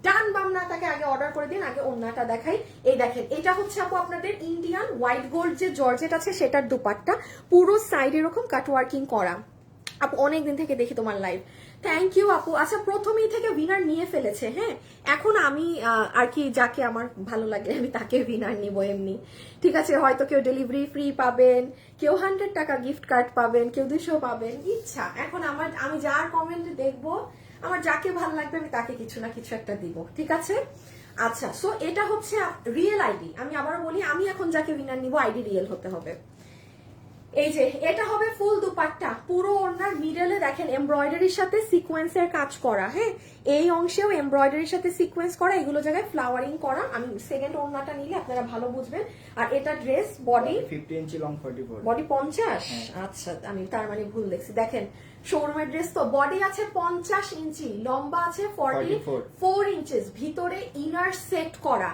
ডান বাম না তাকে আগে অর্ডার করে দিন, আগে ওন্নাটা দেখাই। এই দেখেন, এটা হচ্ছে আপু আপনাদের ইন্ডিয়ান হোয়াইট গোল্ড যে জর্জেট আছে সেটার দুপাট্টা, পুরো সাইড এরকম কাট ওয়ার্কিং করা। আপু অনেকদিন থেকে দেখি তোমার লাইভ, থ্যাংক ইউ আপু। আচ্ছা প্রথমেই থেকে উইনার নিয়ে ফেলেছে, হ্যাঁ এখন আমি আর কি যাকে আমার ভালো লাগে আমি তাকে উইনার নিব এমনি, ঠিক আছে। হয়তো কেউ ডেলিভারি ফ্রি পাবেন, কেউ 100 টাকা গিফট কার্ড পাবেন, কেউ 200 পাবেন, ইচ্ছা। এখন আমি যার কমেন্টে দেখবো, আমার যাকে ভালো লাগবে আমি তাকে কিছু না কিছু একটা দিব, ঠিক আছে। আচ্ছা সো এটা হচ্ছে রিয়েল আইডি, আমি আবারও বলি আমি এখন যাকে উইনার নিব আইডি রিয়েল হতে হবে। এই যে এটা হবে ফুল দুপাট্টা, পুরো ওড়নার মিডলে দেখেন এমব্রয়ডারির সাথে সিকোয়েন্সের কাজ করা, হ্যাঁ এই অংশেও এমব্রয়ডারির সাথে সিকোয়েন্স করা, এগুলো জায়গায় ফ্লাওয়ারিং করা। আমি সেকেন্ড ওড়নাটা নিলে আপনারা ভালো বুঝবেন। আর এটা ড্রেস বডি 50 ইঞ্চি লং 44 বডি 50, আচ্ছা আমি তার মানে ভুল দেখছি। দেখেন শোরুমের ড্রেস তো বডি আছে 50 ইঞ্চি, লম্বা আছে 44 ইঞ্চেস, ভিতরে ইনার সেট করা।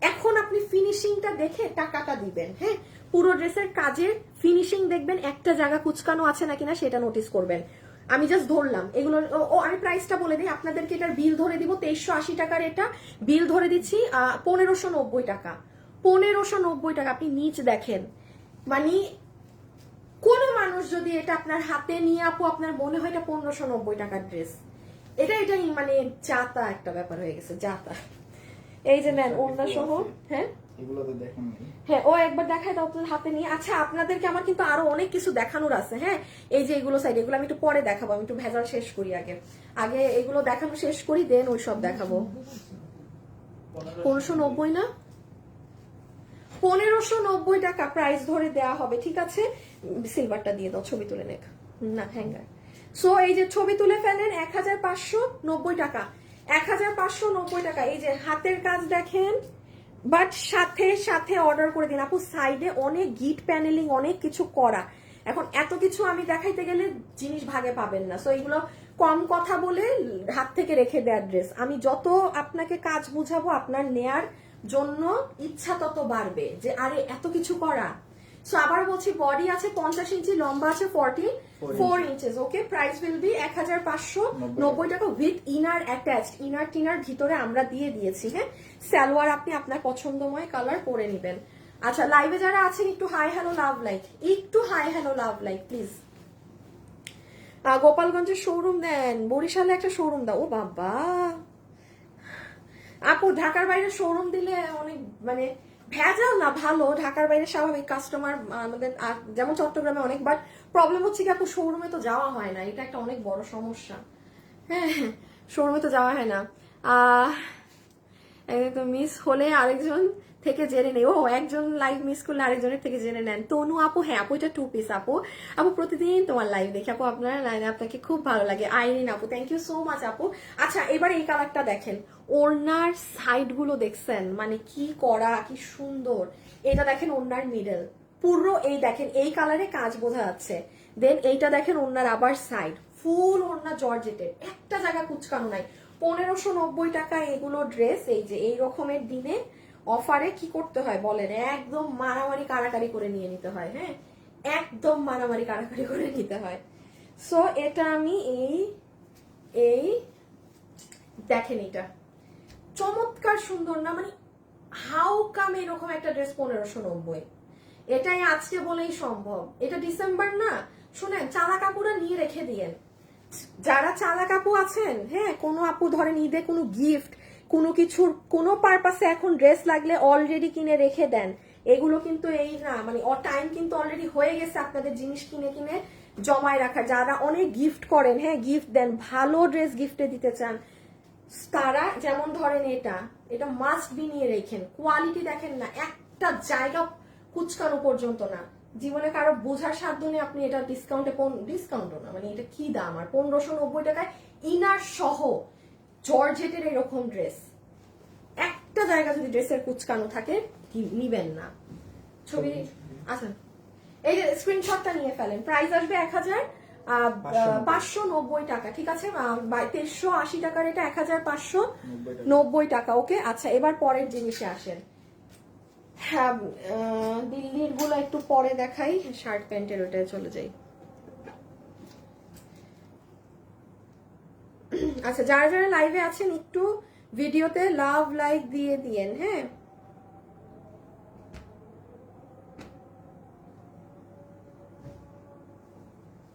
এখন আপনি ফিনিশিংটা দেখে টাকাটা দিবেন, হ্যাঁ পুরো ড্রেসের কাজের ফিনিশিং দেখবেন, একটা জায়গা কুচকানো আছে নাকি না সেটা নোটিস করবেন। আমি জাস্ট ধরলাম এগুলো। ও আমি প্রাইসটা বলে দিই আপনাদেরকে, এটার বিল ধরে দিব 2380 টাকার, এটা বিল ধরে দিচ্ছি 1590 টাকা। 1590 টাকা, আপনি নিচ দেখেন। মানে কোন মানুষ যদি এটা আপনার হাতে নিয়ে আপু আপনার মনে হয় এটা 1590 টাকার ড্রেস, এটাই মানে জাতা একটা ব্যাপার হয়ে গেছে, জাতা। এই যে নেন ওড়না সহ, হ্যাঁ এগুলো তো দেখেন নাই। হ্যাঁ ও একবার দেখায় দাও আপনার হাতে নিয়ে। আচ্ছা আপনাদেরকে আমার কিন্তু আরো অনেক কিছু দেখানোর আছে, হ্যাঁ এই যে এগুলো সাইড, এগুলো আমি একটু পরে দেখাবো, আমি একটু ভেজাল শেষ করি আগে, আগে এগুলো দেখানো শেষ করি দেন ওই সব দেখাবো। 1590 না, 1590 টাকা প্রাইস ধরে দেওয়া হবে, ঠিক আছে। সিলভারটা দিয়ে দাও, ছবি তুলে নেক না হ্যাঙ্গার। সো এই যে ছবি তুলে ফেলেন 1590 টাকা, 1590 টাকা। এই যে হাতের কাজ দেখেন, বাট সাথে সাথে অর্ডার করে দিন আপু, সাইডে অনেক গিট প্যানেলিং অনেক কিছু করা। এখন এত কিছু আমি দেখাইতে গেলে জিনিস ভাগে পাবেন না, সো এগুলো কম কথা বলে হাত থেকে রেখে দেওয়ার ড্রেস। আমি যত আপনাকে কাজ বুঝাবো আপনার নেয়ার জন্য ইচ্ছা তত বাড়বে যে আরে এত কিছু করা। সো আবার বলছি বডি আছে 50 ইঞ্চি, লম্বা আছে 44 inches, okay. Price will be 1590 টাকা উইথ ইনার অ্যাটাচড, ইনার টিনার ভিতরে আমরা দিয়ে দিয়েছি, হ্যাঁ সালোয়ার আপনি আপনার পছন্দময় কালার পরে নেবেন। আচ্ছা লাইভে যারা আছেন একটু হাই হ্যালো লাভ লাইক, একটু hi hello love like please. গোপালগঞ্জের শোরুম দেন, বরিশালে একটা শোরুম দাও। ও বাবা আপু ঢাকার বাইরে শোরুম দিলে অনেক মানে ভেজাল না, ভালো ঢাকার বাইরে স্বাভাবিক কাস্টমার আমাদের, যেমন চট্টগ্রামে অনেক, বাট প্রবলেম হচ্ছে কি আপু শোরুমে তো যাওয়া হয় না, এটা একটা অনেক বড় সমস্যা, হ্যাঁ শোরুমে তো যাওয়া হয় না। তো মিস হলে আরেকজন থেকে জেনে নেই, ও একজন লাইভ মিস করলে আরেকজনের থেকে জেনে নেন। তনু আপু, হ্যাঁ আপু এটা 2 পিস আপু, আপু প্রতিদিন তোমার লাইভ দেখি আপু, আপনার লাইনে আপনাকে খুব ভালো লাগে। আইরিন আপু থ্যাংক ইউ সো মাচ আপু। আচ্ছা এবার এই কালারটা দেখেন, ওড়নার সাইড গুলো দেখছেন মানে কি করা, কি সুন্দর। এটা দেখেন ওড়নার মিডল পুরো, এই দেখেন এই কালারে কাজ বোঝা যাচ্ছে। দেন এইটা দেখেন ওড়নার আবার সাইড, ফুল ওড়না জর্জেটের, একটা জায়গা কুচকানো নাই। 1590 টাকা এগুলো ড্রেস। এই যে এই রকমের দিনে অফারে কি করতে হয় বলেন, একদম মারামারি কারাকারি করে নিয়ে নিতে হয়, হ্যাঁ একদম মারামারি কারাকারি করে নিতে হয়। সো এটা আমি এই দেখেন এটা চমৎকার সুন্দর না, মানে হাউ কাম এরকম একটা ড্রেস 1590, এটাই আজকে বলেই সম্ভব। এটা ডিসেম্বর না, শুনেন চালা কাপুরা নিয়ে রেখে দিয়েন, যারা চালা কাপু আছেন, হ্যাঁ কোনো আপু ধরেন ঈদে কোনো গিফট কোনো কিছুর কোনো পারপাসে এখন ড্রেস লাগলে অলরেডি কিনে রেখে দেন। এগুলো কিন্তু এই না মানে টাইম কিন্তু অলরেডি হয়ে গেছে আপনাদের জিনিস কিনে কিনে জমায় রাখা। যারা অনেক গিফট করেন, হ্যাঁ গিফট দেন, ভালো ড্রেস গিফটে দিতে চান, তারা যেমন ধরেন এটা মাস্ট বি নিয়ে রেখেন। কোয়ালিটি দেখেন না, একটা জায়গা কুচকানো পর্যন্ত না। জীবনে কারো বোঝার সাধ্য নেই আপনি এটা ডিসকাউন্টও না, মানে এটা কি দাম, আর 1590 টাকায় ইনার সহ জর্জেটের এরকম ড্রেস, একটা জায়গা যদি ড্রেসের কুচকানো থাকে নিবেন না। ছবি আচ্ছা এই যে স্ক্রিনশটটা নিয়ে ফেলেন। প্রাইস আসবে 1590 টাকা, ঠিক আছে। 2380 টাকার এটা 1590 টাকা, ওকে। আচ্ছা এবার পরের জিনিসে আসেন। হ্যাঁ দিল্লির গুলো একটু পরে দেখাই, শার্ট প্যান্টের ওটায় চলে যাই। আচ্ছা যারা যারা লাইভে আছেন একটু ভিডিওতে লাভ লাইক দিয়ে দিয়েন। হ্যাঁ,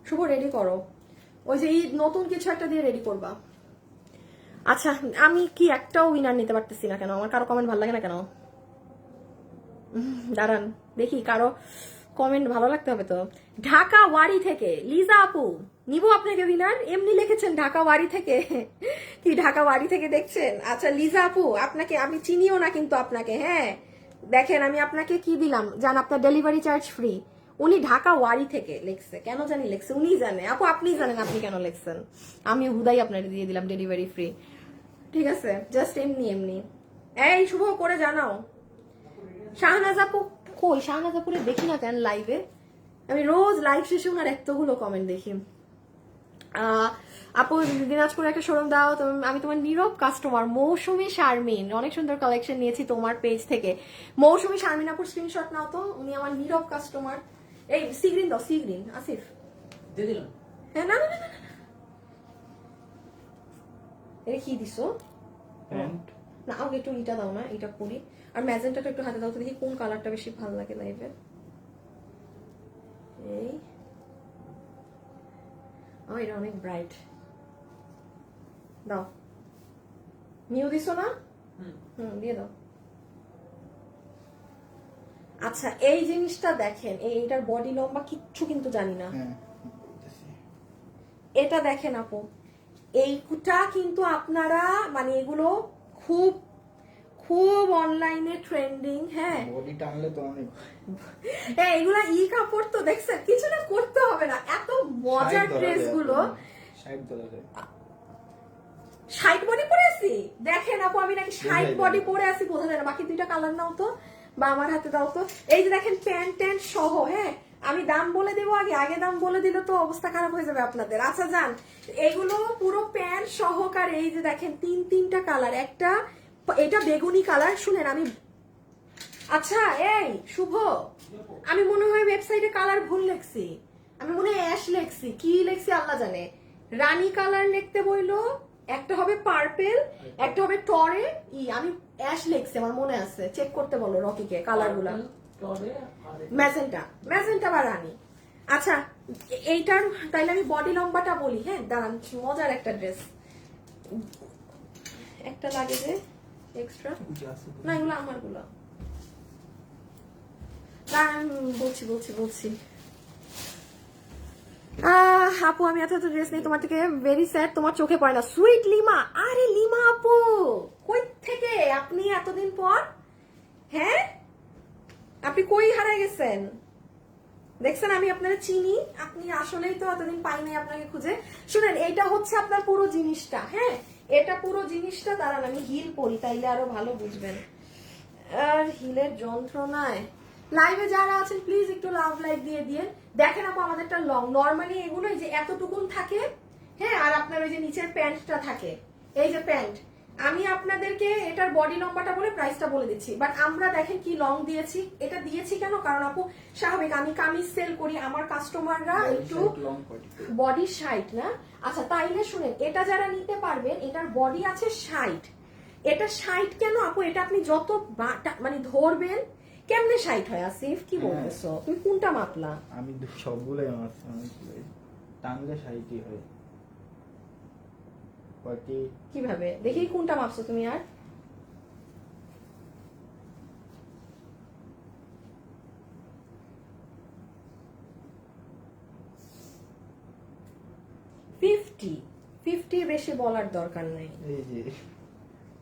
শুভ রেডি করো, ওই যে ঈদ নতুন কিছু একটা দিয়ে রেডি করবা। আচ্ছা, আমি কি একটাও উইনার নিতে পারতেছি না কেন? আমার কারো কমেন্ট ভালো লাগে না কেন? দাঁড়ান দেখি, কারো কমেন্ট ভালো লাগতে হবে তো। ঢাকা ওয়ারি থেকে লিজা আপু, নিব আপনাকে উইনার? এমনি লিখেছেন ঢাকা ওয়ারি থেকে। কি ঢাকা ওয়ারি থেকে দেখছেন? আচ্ছা লিজা আপু, আপনাকে আমি চিনিও না কিন্তু আপনাকে। হ্যাঁ দেখেন, আমি আপনাকে কি দিলাম জান, আপনার ডেলিভারি চার্জ ফ্রি। উনি ঢাকা ওয়ারি থেকে লিখছে, কেন জানি লিখছে, উনি জানে। আপু আপনি জানেন আপনি কেন লিখছেন, আমি হুদাই আপনাকে দিয়ে দিলাম ডেলিভারি ফ্রি। ঠিক আছে, জাস্ট এমনি এমনি। এই শুভ করে জানাও। শাহনাজ আপু কই? শাহনাজ আপুরে দেখি না কেন লাইভে? আমি রোজ লাইভ শেষে ওনার এতগুলো কমেন্ট দেখি। আপু দিনাজপুরে একটা শোরুম দাও, আমি তোমার নীরব কাস্টমার। মৌসুমী শারমিন, অনেক সুন্দর কালেকশন নিয়েছি তোমার পেজ থেকে। মৌসুমী শারমিন আপুর স্ক্রিনশট নাও তো, উনি আমার নীরব কাস্টমার। এই সিগ্রিন দাও, সিগ্রিন আসিফ দিয়ে দিলাম। হ্যাঁ, না না না না, এটা কি দিছো? প্যান্ট না আমাকে একটু এটা দাও না, এটা পরি। আর ম্যাজেন্টাটা একটু হাতে দাও তো, দেখি কোন কালারটা বেশি ভালো লাগে লাইভে। এই এটা অনেক ব্রাইট, দাও। নিউ দিছো না? দিয়ে দাও। আচ্ছা এই জিনিসটা দেখেন, এইটার বডি লম্বা কিচ্ছু কিন্তু জানি না। হ্যাঁ এটা দেখেন আপু, এইটা কিন্তু আপনারা মানে এগুলো খুব খুব অনলাইনে ট্রেন্ডিং। হ্যাঁ বডি টানলে তো অনেক। হ্যাঁ এগুলা কাপড় তো দেখছেন, কিছু না করতে হবে না, এত মজার ড্রেস গুলো। 60 ধরা যায়। 60 বডি পরে আছি, দেখেন আপু আমি নাকি 60 বডি পরে আছি, বোঝা যায় না। বাকি দুইটা কালার নাও তো, বা আমার হাতে দাও তো। এই যে দেখেন প্যান্ট ট্যান্ট সহ। হ্যাঁ আমি দাম বলে দেবো, আগে দাম বলে দিলে তো অবস্থা খারাপ হয়ে যাবে আপনাদের। আচ্ছা যান, এগুলো পুরো প্যান্ট সহকারে। এই যে দেখেন তিনটা কালার, একটা এটা বেগুনি কালার। শুনেন আমি, আচ্ছা এই শুভ, আমি মনে হয় ওয়েবসাইটে কালার ভুল লিখছি, আমি মনে হয় অ্যাশ লিখছি, কি লিখছি আল্লাহ জানে। রানী কালার লিখতে বইলো, একটা হবে পার্পেল, একটা হবে টরে আমি অ্যাশ লিখছি, আমার মনে আছে, চেক করতে বলো রকিকে কালার গুলা। ম্যাজেন্টা বা রানী। আচ্ছা এইটার তাইলে আমি বডি লম্বাটা বলি। হ্যাঁ দাঁড়ান, মজার একটা ড্রেস একটা লাগে যে এক্সট্রা, না এগুলো আমার গুলা। বলছি আপু আমি এত ড্রেস নেই তোমার থেকে, ভেরি স্যাড, তোমার চোখে পড়ে না। সুইট লিমা, আরে লিমা আপু কই থেকে আপনি এতদিন পর? হ্যাঁ আপনি কই হারায় গেছেন? দেখছেন আমি আপনারা চিনি, আপনি আসলেই তো এতদিন পাই নাই আপনাকে খুঁজে। শুনেন এইটা হচ্ছে আপনার পুরো জিনিসটা। হ্যাঁ এটা পুরো জিনিসটা। দাঁড়ান আমি হিল পরি, তাইলে আরো ভালো বুঝবেন। আর হিলের যন্ত্রণায় লাইভে যারা আছেন প্লিজ একটু লাভ লাইক দিয়ে দিয়ে দেখেন আপু আমাদেরটা লং। নর্মালি এগুলো এই যে এতটুকুন থাকে। হ্যাঁ আর আপনার ওই যে নিচের প্যান্টটা থাকে, এই যে প্যান্ট। আমি আপনাদেরকে এটার বডি লম্বাটা বলে প্রাইসটা বলে দিচ্ছি, বাট আমরা দেখেন কি লং দিয়েছি। এটা দিয়েছি কেন, কারণ আপু স্বাভাবিক আমি কামিজ সেল করি, আমার কাস্টমাররা একটু বডি 60 না। আচ্ছা তাইলে শুনেন, এটা যারা নিতে পারবেন, এটার বডি আছে 60। এটা 60 কেন আপু, এটা আপনি যত মানে ধরবেন কেমনে 60 হয়? আসিফ কি বলতেছো তুমি, কোনটা মাপলা? আমি সবগুলোই মাপছি, টানলে 60 হয়। কিভাবে দেখি কোনটা মাপছো তুমি? আর ফিফটি বেশি বলার দরকার নাই।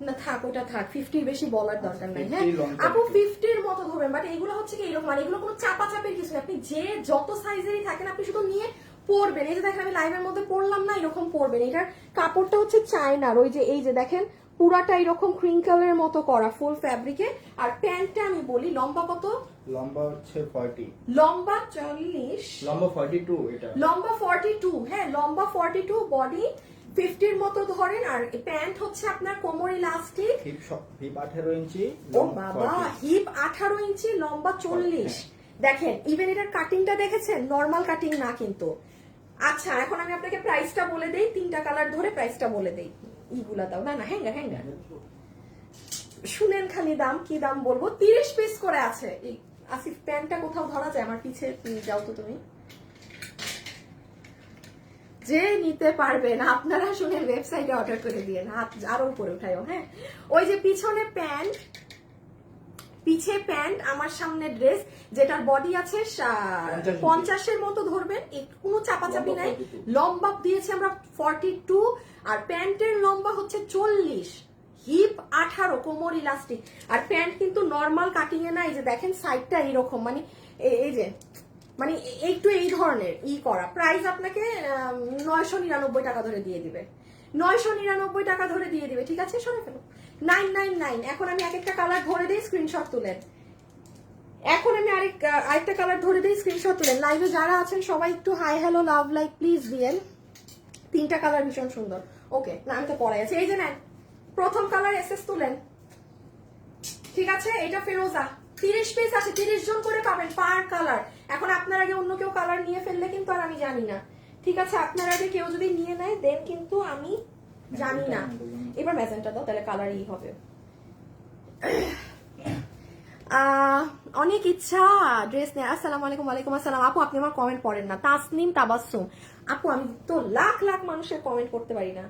না থাক, ওটা থাক, 50 বেশি বলার দরকার নাই। হ্যাঁ আপু 50-র মতো ধরবেন, বাট এগুলো হচ্ছে কি এরকম, মানে এগুলো কোনো চাপা চাপের কিছু নেই। আপনি যে যত সাইজেরই থাকেন আপনি শুধু নিয়ে পরবেন। এই যে দেখেন আমি লাইভের মধ্যে পরলাম না, এরকম পরবেন। এটার কাপড়টা হচ্ছে চায়নার, ওই যে এই যে দেখেন পুরাটা এরকম ক্রিঙ্কলের মতো করা ফুল ফ্যাব্রিকে। আর প্যান্টটা আমি বলি লম্বা কত? লম্বা হচ্ছে 40, লম্বা 40, লম্বা 42, এটা লম্বা 42। হ্যাঁ লম্বা 42, বডি 50-র মতো ধরেন। আর প্যান্ট হচ্ছে আপনার কোমর ইলাস্টিক, হিপ 18 ইঞ্চি, ও বাবা হিপ 18 ইঞ্চি, লম্বা 40। দেখেন ইভেন এটার কাটিংটা দেখেছেন, নরমাল কাটিং না কিন্তু। আচ্ছা এখন আমি আপনাকে প্রাইসটা বলে দেই, তিনটা কালার ধরে প্রাইসটা বলে দেই। ইগুলা দাও, না না হ্যাঙ্গার হ্যাঙ্গার। শুনেন খালি দাম, কি দাম বলবো, 30 পিস করে আছে। এই আসিফ প্যান্টটা কোথাও ধরা যায় আমার পিছে, যাও তো তুমি। যে নিতে পারবেন আপনারা শুনে ওয়েবসাইটে অর্ডার করে দিয়ে, হাত আরো উপরে উঠাইও। হ্যাঁ, ওই যে পিছনে প্যান্ট, পিছে প্যান্ট, আমার সামনে ড্রেস, যেটার বডি আছে 50-এর মতো ধরবেন, কোনো চাপাচাপি নাই। লম্বা দিয়েছি আমরা 42, আর প্যান্টের লম্বা হচ্ছে 40, হিপ 18, কোমর ইলাস্টিক। আর প্যান্ট কিন্তু নর্মাল কাটিং এ না, এই যে দেখেন সাইডটা এইরকম, মানে এই যে মানে একটু এই ধরনের করা। প্রাইস আপনাকে 999 টাকা ধরে দিয়ে দিবে, 999 টাকা ধরে দিয়ে দিবে, ঠিক আছে? সরে ফেলো 999। এখন আমি এক একটা কালার ধরে দিই, স্ক্রিনশট তুলেন। এখন আমি আরেকটা কালার ধরে দিই, স্ক্রিনশট তুলেন। লাইভে যারা আছেন সবাই একটু hi hello love like please দিয়েন। 3টা কালার ভীষণ সুন্দর। ওকে, না আমি তো পরে আছি। এই যে নেন, প্রথম কালার এসএস তুলেন, ঠিক আছে? এটা ফেরোজা, 30 পিস আছে, 30 জন করে পাবেন পার কালার। এখন আপনার আগে অন্য কেউ কালার নিয়ে ফেললে কিন্তু আর আমি জানি না, ঠিক আছে? আপনার আগে কেউ যদি নিয়ে নেয় দেন কিন্তু আমি জানি না। এবার ম্যাজেন্টা দাও, তাহলে কালারই হবে। অনেক ইচ্ছা ড্রেস নেই। আসসালামু আলাইকুম। ওয়ালাইকুম আসসালাম। আপু আপনি আমার কমেন্ট পড়েন না। তাসনিম তাবাসসুম আপু, আমি তো লাখ লাখ মানুষের কমেন্ট পড়তে পারি না।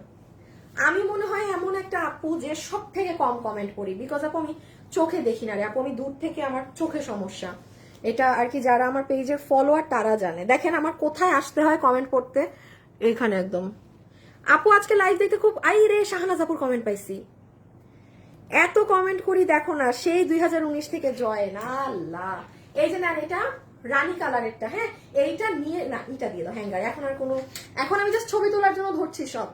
আমি মনে হয় এমন একটা আপু যে সব থেকে কম কমেন্ট করি, বিকজ আপু আমি চোখে দেখি না রে আপু, আমি দূর থেকে, আমার চোখে সমস্যা। এটা আর কি, যারা আমার পেজের ফলোয়ার তারা জানে। দেখেন আমার কোথায় আসতে হয় কমেন্ট করতে, এখানে একদম। আপু আজকে লাইভ দেখতে খুব, আই রে শাহনাজ আপুর কমেন্ট পাইছি, এত কমেন্ট করি দেখো না, সেই 2019 থেকে জয়েন। আল্লাহ, এই যে না, এটা রানী কালারেরটা, হ্যাঁ এইটা নিয়ে না, এটা দিয়ে দাও হ্যাঙ্গার। এখন আর কোনো, এখন আমি জাস্ট ছবি তোলার জন্য ধরছি সব,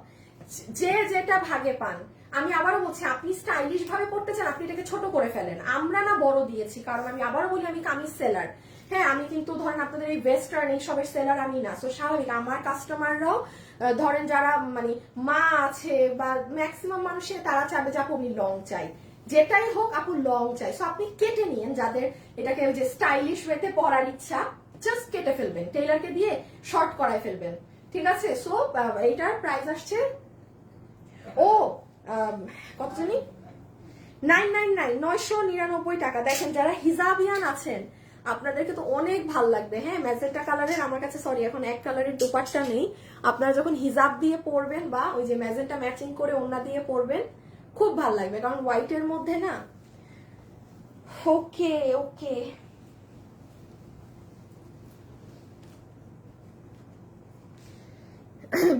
যে যেটা ভাগে পান। আমি আবারও বলছি, আপনি স্টাইলিশ ভাবে পড়তে চান, আপনি এটাকে ছোট করে ফেলেন। আমরা না বড় দিয়েছি, কারণ আমি আবারও বলি আমি কামিজ সেলার। হ্যাঁ, আমি কিন্তু ধরেন আপনাদের এই ওয়েস্টার্ন এইসবের সেলার আমি না। সো স্বাভাবিক আমার কাস্টমাররাও ধরেন যারা মানে মা আছে বা ম্যাক্সিমাম মানুষের, তারা চাবে যে আপু আমি লং চাই, যেটাই হোক আপু লং চাই। সো আপনি কেটে নিয়েন, যাদের এটাকে যে স্টাইলিশ ওয়েতে পরার ইচ্ছা, জাস্ট কেটে ফেলবেন, টেইলারকে দিয়ে শর্ট করায় ফেলবেন, ঠিক আছে? সো এইটার প্রাইস আসছে ও কত জানি, 999 টাকা। দেখেন যারা হিজাবিয়ান আছেন আপনাদেরকে তো অনেক ভাল লাগবে। হ্যাঁ, ম্যাজেন্টা কালারের আমার কাছে, সরি এখন এক কালারের দুপাট্টা নেই। আপনারা যখন হিজাব দিয়ে পরবেন বা ওই যে ম্যাজেন্টা ম্যাচিং করে ওড়না দিয়ে পরবেন, খুব ভাল লাগবে, কারণ হোয়াইটের মধ্যে না। ওকে ওকে,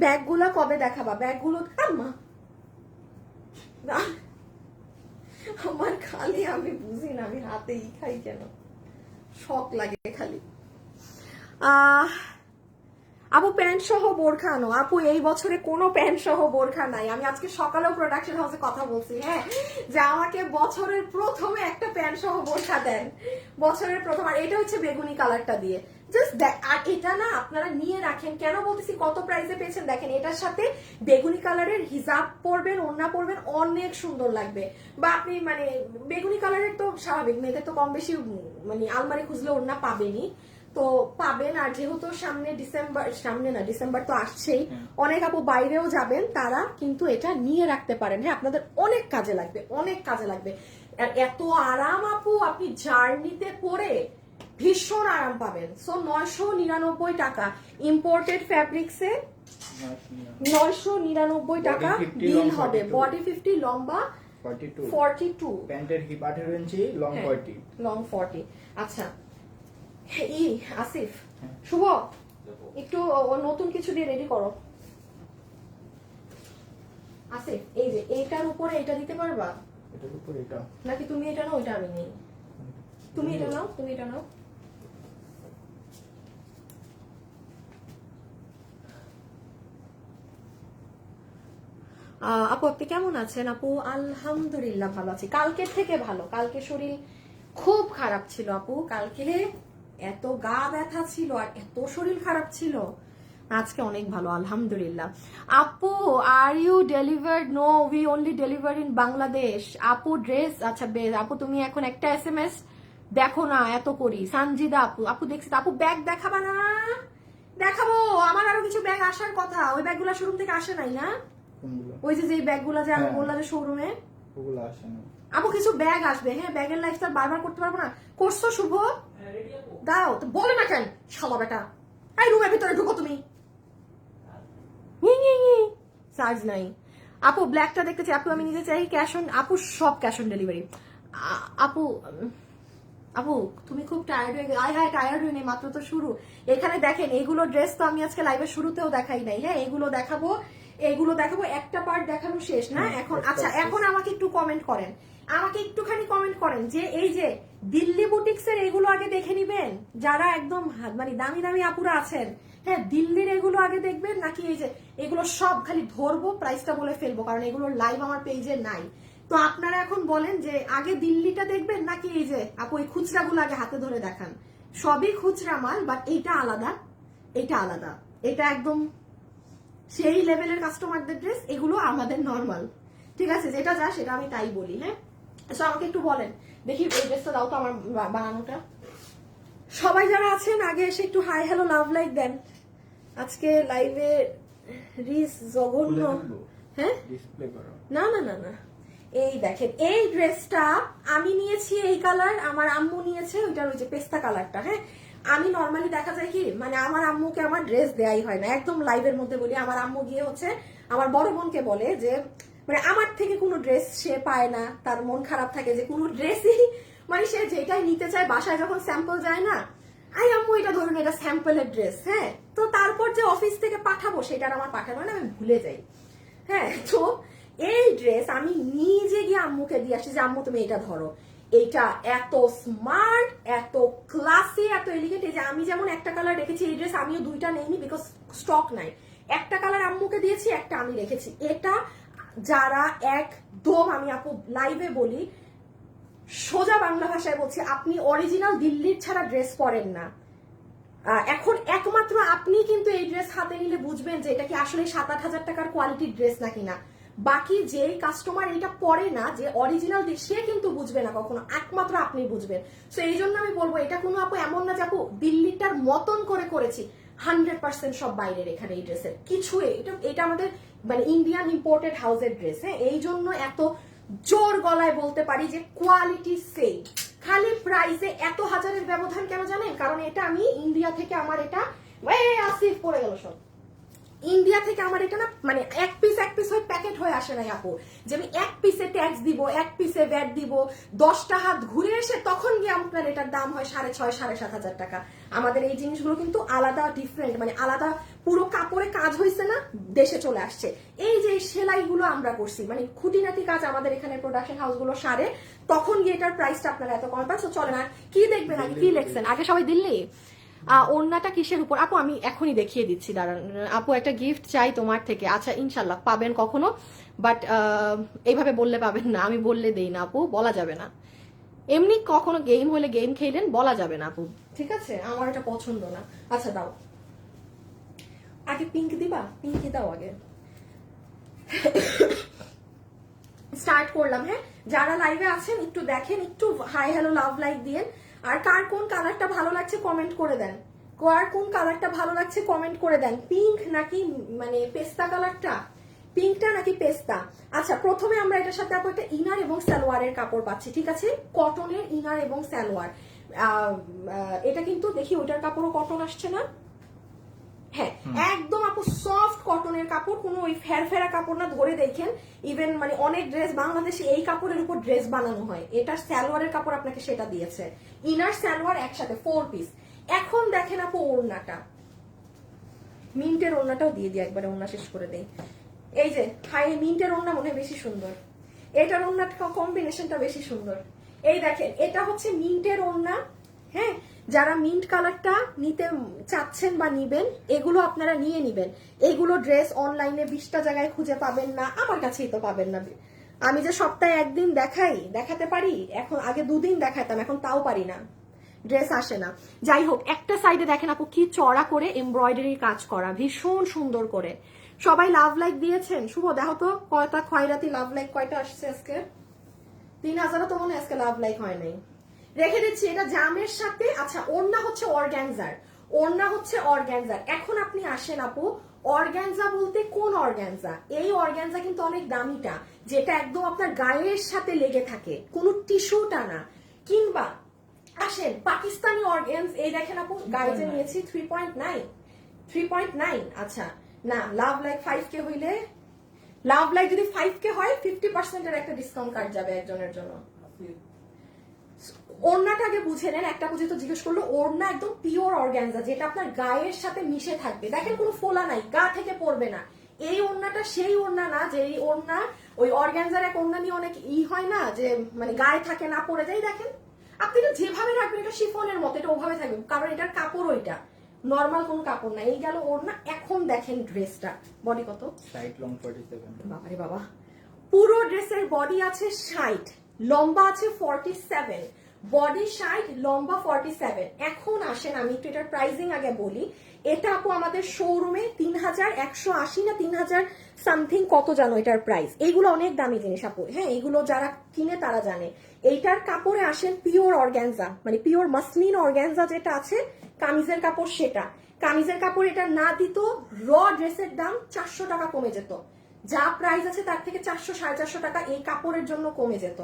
ব্যাগগুলো কবে দেখাবা? ব্যাগগুলো আমার খালি, আমি বুঝি না, আমি হাতেই খাই কেন, শখ লাগে খালি। আপু প্যান্ট সহ বোরখা আনো। আপু এই বছরে কোনো প্যান্ট সহ বোরখা নাই। আমি আজকে সকালেও প্রোডাকশন হাউসে কথা বলছি, হ্যাঁ, যে আমাকে বছরের প্রথমে একটা প্যান্ট সহ বোরখা দেন, বছরের প্রথম। আর এটা হচ্ছে বেগুনি কালারটা দিয়ে, জাস্ট আর এটা না আপনারা নিয়ে রাখেন। কেন বলতেছি, কত প্রাইসে পেয়েছেন দেখেন। এটার সাথে বেগুনি কালারের হিজাব পরবেন, ওড়না পরবেন, অনেক সুন্দর লাগবে। বা আপনি মানে বেগুনি কালারের তো স্বাভাবিক, মেয়েদের তো কম বেশি মানে আলমারি খুঁজলে ওড়না পাবেনই, তো পাবেন। আর যেহেতু সামনে ডিসেম্বর, সামনে না ডিসেম্বর তো আসছেই, অনেক আপু বাইরেও যাবেন, তারা কিন্তু এটা নিয়ে রাখতে পারেন। হ্যাঁ, আপনাদের অনেক কাজে লাগবে, অনেক কাজে লাগবে। আর এত আরাম আপু, আপনি জার্নিতে পরে ভীষণ আরাম পাবেন। সো 999 টাকা ইম্পোর্টেড ফ্যাব্রিক্সে, 999 টাকা বিল হবে। বডি 50, লম্বা 42, প্যান্টের হিপ 18 ইঞ্চি, লং 40, লং 40। আচ্ছা আসিফ, শুভ একটু নতুন কিছু দিয়ে রেডি করো। আসিফ, এই যে এইটার উপরে এটা দিতে পারবা? এটার উপর এটা নাকি তুমি এটা নাও, ওইটা আমি নেই? তুমি এটা নাও, তুমি এটা নাও। আপু আপনি কেমন আছেন? আপু আলহামদুলিল্লাহ ভালো আছি, কালকের থেকে ভালো। কালকে শরীর খুব খারাপ ছিল আপু, কালকে এত গা ব্যথা ছিল আর এত শরীর খারাপ ছিল। আজকে অনেক ভালো আলহামদুলিল্লাহ। আপু are you delivered? No, we only deliver in Bangladesh. আপু ড্রেস, আচ্ছা বেশ। আপু তুমি এখন একটা SMS দেখো না, এত করি। সানজিদা আপু, আপু দেখছি। আপু ব্যাগ দেখাবা না? দেখাবো, আমার আরো কিছু ব্যাগ আসার কথা, ওই ব্যাগগুলো শোরুম থেকে আসে নাই না? কোনগুলো? ওই যে ব্যাগগুলো যে আমি হ্যাঁ। বললাম যে শোরুমে, ওগুলো আসে না। আপু কিছু ব্যাগ আসবে, হ্যাঁ ব্যাগের লাইফস্টাইল বারবার করতে পারবো না। করছো শুভ? দাও তো, বলে না কেন শালা বেটা। এই রুমের ভিতরে ঢুকো তুমি। চার্জ নাই আপু, ব্ল্যাকটা দেখতে চাই আপু, আমি নিজে চাই ক্যাশ অন, আপু সব ক্যাশ অন ডেলিভারি। আপু আপু তুমি খুব টায়ার্ড হয়ে গেছে। হ্যাঁ টায়ার্ড হয়ে নেই, মাত্র তো শুরু। এখানে দেখেন এইগুলো ড্রেস তো আমি আজকে লাইভের শুরুতেও দেখাই নাই। হ্যাঁ এগুলো দেখাবো, এগুলো দেখাবো, একটা পার্ট দেখানো শেষ না এখন। আচ্ছা এখন আমাকে একটু কমেন্ট করেন, আমাকে একটুখানি কমেন্ট করেন যে এই যে দিল্লি বুটিক্স এর এগুলো আগে দেখে নিবেন যারা একদম মানে দামি দামি আপুরা আছেন। হ্যাঁ দিল্লির এগুলো আগে দেখবেন নাকি এই যে এগুলো সব খালি ধরবো প্রাইসটা বলে ফেলবো, কারণ এগুলো লাইভ আমার পেজে নাই। তো আপনারা এখন বলেন যে আগে দিল্লিটা দেখবেন নাকি এই যে আপু এই খুচরাগুলো আগে হাতে ধরে দেখান। সবই খুচরা মাল, বাট এইটা আলাদা, এটা আলাদা, এটা একদম সেই লেভেলের কাস্টমারদের ড্রেস, এগুলো আমাদের নর্মাল। ঠিক আছে, যেটা যা সেটা আমি তাই বলি। হ্যাঁ তো আমাকে একটু বলেন দেখি এই ড্রেসটা দাও তো আমার বানানোটা। সবাই যারা আছেন আগে এসে একটু হাই হ্যালো লাভ লাইক দেন। আজকে লাইভে রিস জঘন্য। হ্যাঁ ডিসপ্লে করো। না না না না, এই দেখেন এই ড্রেসটা আমি নিয়েছি এই কালার, আমার আম্মু নিয়েছে ওইটার ওই যে পেস্তা কালারটা। হ্যাঁ আমি নর্মালি দেখা যায় কি মানে আমার আম্মুকে আমার ড্রেস দেয়াই হয় না, একদম লাইভের মধ্যে বলি। আমার আম্মু গিয়ে হচ্ছে আমার বড় বোনকে বলে যে মানে আমার থেকে কোনো ড্রেস সে পায় না, তার মন খারাপ থাকে যে কোনো ড্রেসই মানে সে যেটাই নিতে চায় বাসায় যখন স্যাম্পল যায় না, আই আম্মু এটা ধরুন এটা স্যাম্পলের ড্রেস। হ্যাঁ তো তারপর যে অফিস থেকে পাঠাবো সেটা আমার পাঠানো না, আমি ভুলে যাই। হ্যাঁ তো এই ড্রেস আমি নিজে গিয়ে আম্মুকে দিয়ে আসছি যে আম্মু তুমি এটা ধরো, এটা এত স্মার্ট, এত ক্লাসি, এত এলিগেন্ট। এই যে আমি যেমন একটা কালার রেখেছি, এই ড্রেস আমিও দুইটা নেইনি বিকজ স্টক নাই। একটা কালার আম্মুকে দিয়েছি, একটা আমি রেখেছি। এটা যারা একদম আমি আপু লাইভে বলি, সোজা বাংলা ভাষায় বলছি, আপনি অরিজিনাল দিল্লির ছাড়া ড্রেস পরেন না। এখন একমাত্র আপনি কিন্তু এই ড্রেস হাতে নিলে বুঝবেন যে এটা কি আসলে 7-8 হাজার টাকার কোয়ালিটির ড্রেস নাকি না। বাকি যেই কাস্টমার এটা পরে না, যে অরিজিনাল সে কিন্তু বুঝবে না কখনো, একমাত্র আপনি বুঝবেন। তো এই জন্য আমি বলবো এটা কোনো আপু এমন না যে আপু দিল্লিটার মতন করে করেছি, 100% সব বাইরের এখানে এই ড্রেসের কিছু। এটা আমাদের মানে ইন্ডিয়ান ইম্পোর্টেড হাউসের ড্রেস। হ্যাঁ এই জন্য এত জোর গলায় বলতে পারি যে কোয়ালিটি সেম। খালি প্রাইসে এত হাজারের ব্যবধান কেন জানেন? কারণ এটা আমি ইন্ডিয়া থেকে আমার এটা আসিফ পড়ে গেল সব। ইন্ডিয়া থেকে আমার এটা না মানে এক পিস হয়ে প্যাকেট হয়ে আসে নাই আপু, যে আমি এক পিসে ট্যাক্স দিব, এক পিসে ভ্যাট দিব, 10টা হাত ঘুরে এসে তখন গিয়ে আপনার এটার দাম হয় 6,500-7,500 টাকা। আমাদের এই জিনিসগুলো কিন্তু আলাদা ডিফারেন্ট, মানে আলাদা পুরো কাপড়ে কাজ হয়েছে না, দেশে চলে আসছে। এই যে সেলাইগুলো আমরা করছি, মানে খুঁটিনাটি কাজ আমাদের এখানে প্রোডাকশন হাউসগুলো সারে, তখন গিয়ে এটার প্রাইসটা আপনারা এত কম পান। চলে না কি দেখবেন আগে কি লেখছেন, আগে সবাই দিল্লি। ওড়নাটা কিসের উপর আপু? আমি এখনই দেখিয়ে দিচ্ছি, দাঁড়ান আপু একটা গিফট চাই তোমার থেকে। আচ্ছা ইনশাল্লাহ পাবেন কখনো, বাট এইভাবে বললে পাবেন না, আমি বললে দেই না আপু, বলা যাবে না। এমনি কখনো গেম হলে গেম খেলেন বলা যাবে না আপু, ঠিক আছে? আমার এটা পছন্দ না। আচ্ছা দাও আগে পিঙ্ক দিবা, পিঙ্কি দাও আগে। স্টার্ট করলাম। হ্যাঁ যারা লাইভে আছেন একটু দেখেন, একটু হাই হ্যালো লাভ লাইক দিয়েন। আর কার কোন কালারটা ভালো লাগছে কমেন্ট করে দেন, কার কোন কালারটা ভালো লাগছে কমেন্ট করে দেন। পিঙ্ক নাকি মানে পেস্তা কালারটা, পিঙ্কটা নাকি পেস্তা? আচ্ছা প্রথমে আমরা এটার সাথে আপু একটা ইনার এবং সালোয়ারের কাপড় পাচ্ছি, ঠিক আছে? কটনের ইনার এবং সালোয়ার। এটা কিন্তু দেখি ওইটার কাপড়ও কটন আসছে না? হ্যাঁ একদম আপু সফট কটনের কাপড়, কোনো ওই ফেরফেরা কাপড় না, ধরে দেখেন। ইভেন মানে অনেক ড্রেস বাংলাদেশে এই কাপড়ের উপর ড্রেস বানানো হয়, এটার সালোয়ারের কাপড় আপনাকে সেটা দিয়েছে, ইনার সালোয়ার একসাথে 4 পিস। এখন দেখেন আপু ওড়নাটা, মিন্টের ওড়নাটাও দিয়ে দিই একবারে, ওড়না শেষ করে দেই। এই যে হাই মিন্টের ওড়না মনে হয় বেশি সুন্দর, এটার ওড়নাটা কম্বিনেশনটা বেশি সুন্দর। এই দেখেন এটা হচ্ছে মিন্টের ওড়না। হ্যাঁ যারা মিন্ট কালারটা নিতে চাচ্ছেন বা নিবেন, এগুলো আপনারা নিয়ে নিবেন। এইগুলো ড্রেস অনলাইনে 20টা জায়গায় খুঁজে পাবেন না, আমার কাছেই তো পাবেন না। আমি যে সপ্তাহে একদিন দেখাতে পারি, এখন আগে 2 দিন দেখাতাম, এখন তাও পারি না, ড্রেস আসে না। যাই হোক একটা সাইডে দেখেন আপু কি চড়া করে এমব্রয়ডারি কাজ করা, ভীষণ সুন্দর করে। সবাই লাভ লাইক দিয়েছেন? শুভ দেখো তো কয়টা খয়রাতি লাভ লাইক কয়টা আসছে আজকে। 3000 তো মনে আজকে লাভ লাইক হয় নাই, রেখে দিচ্ছি। এটা জামের সাথে। আচ্ছা ওড়না হচ্ছে অর্গানজার, ওড়না হচ্ছে অর্গানজার। এখন আপনি আসেন আপু অর্গানজা বলতে কোন অর্গানজা? এই অর্গানজা কিন্তু অনেক দামিটা, যেটা একদম আপনার গায়ের সাথে লেগে থাকে, কোনো টিস্যুটা না। কিংবা আসেন পাকিস্তানি অর্গানস, এই দেখেন আপু গায়ে যে নিয়েছি 3.9, আচ্ছা না, লাভ লাইক 5K হইলে, লাভ লাইক যদি 5K হয় 50% এর একটা ডিসকাউন্ট কার্ড যাবে একজনের জন্য। ওড়নাটা আগে বুঝে নেন, একটা বুঝে তো জিজ্ঞেস করলো, ওড়না একদম পিওর অর্গানজা, যেটা আপনার গায়ের সাথে মিশে থাকবে। দেখেন কোনো ফোলা নাই, গা থেকে পড়বে না। এই ওড়নাটা সেই ওড়না না যে এই ওড়না, ওই অর্গানজার এক ওড়না নিয়ে অনেক হয় না যে মানে গায়ে থাকে না পড়ে যায়। দেখেন আপনি এটা যেভাবে রাখবেন এটা শিফনের মতো, এটা ওভাবে থাকবে, কারণ এটার কাপড় ওইটা নর্মাল কোনো কাপড় না। এই গেল ওড়না। এখন দেখেন ড্রেসটা, বডি কত? Side long 47। বাবারে বাবা, পুরো ড্রেসের বডি আছে 60, লম্বা আছে 47, বডি 60, লম্বা 47। এখন আসেন আমি একটু এটার প্রাইসিং আগে বলি। এটা আপু আমাদের শোরুমে 3180 না 3000 সামথিং কত জানো এটার প্রাইস। এইগুলো অনেক দামি জিনিস আপু, হ্যাঁ এগুলো যারা কিনে তারা জানে। এইটার কাপড়ে আসেন পিওর অর্গানজা, মানে পিওর মাসলিন অর্গানজা যেটা আছে কামিজের কাপড়, সেটা কামিজের কাপড় এটা না দিত, র ড্রেসের দাম 400 টাকা কমে যেত। যা প্রাইস আছে তার থেকে 400 450 টাকা এই কাপড়ের জন্য কমে যেত।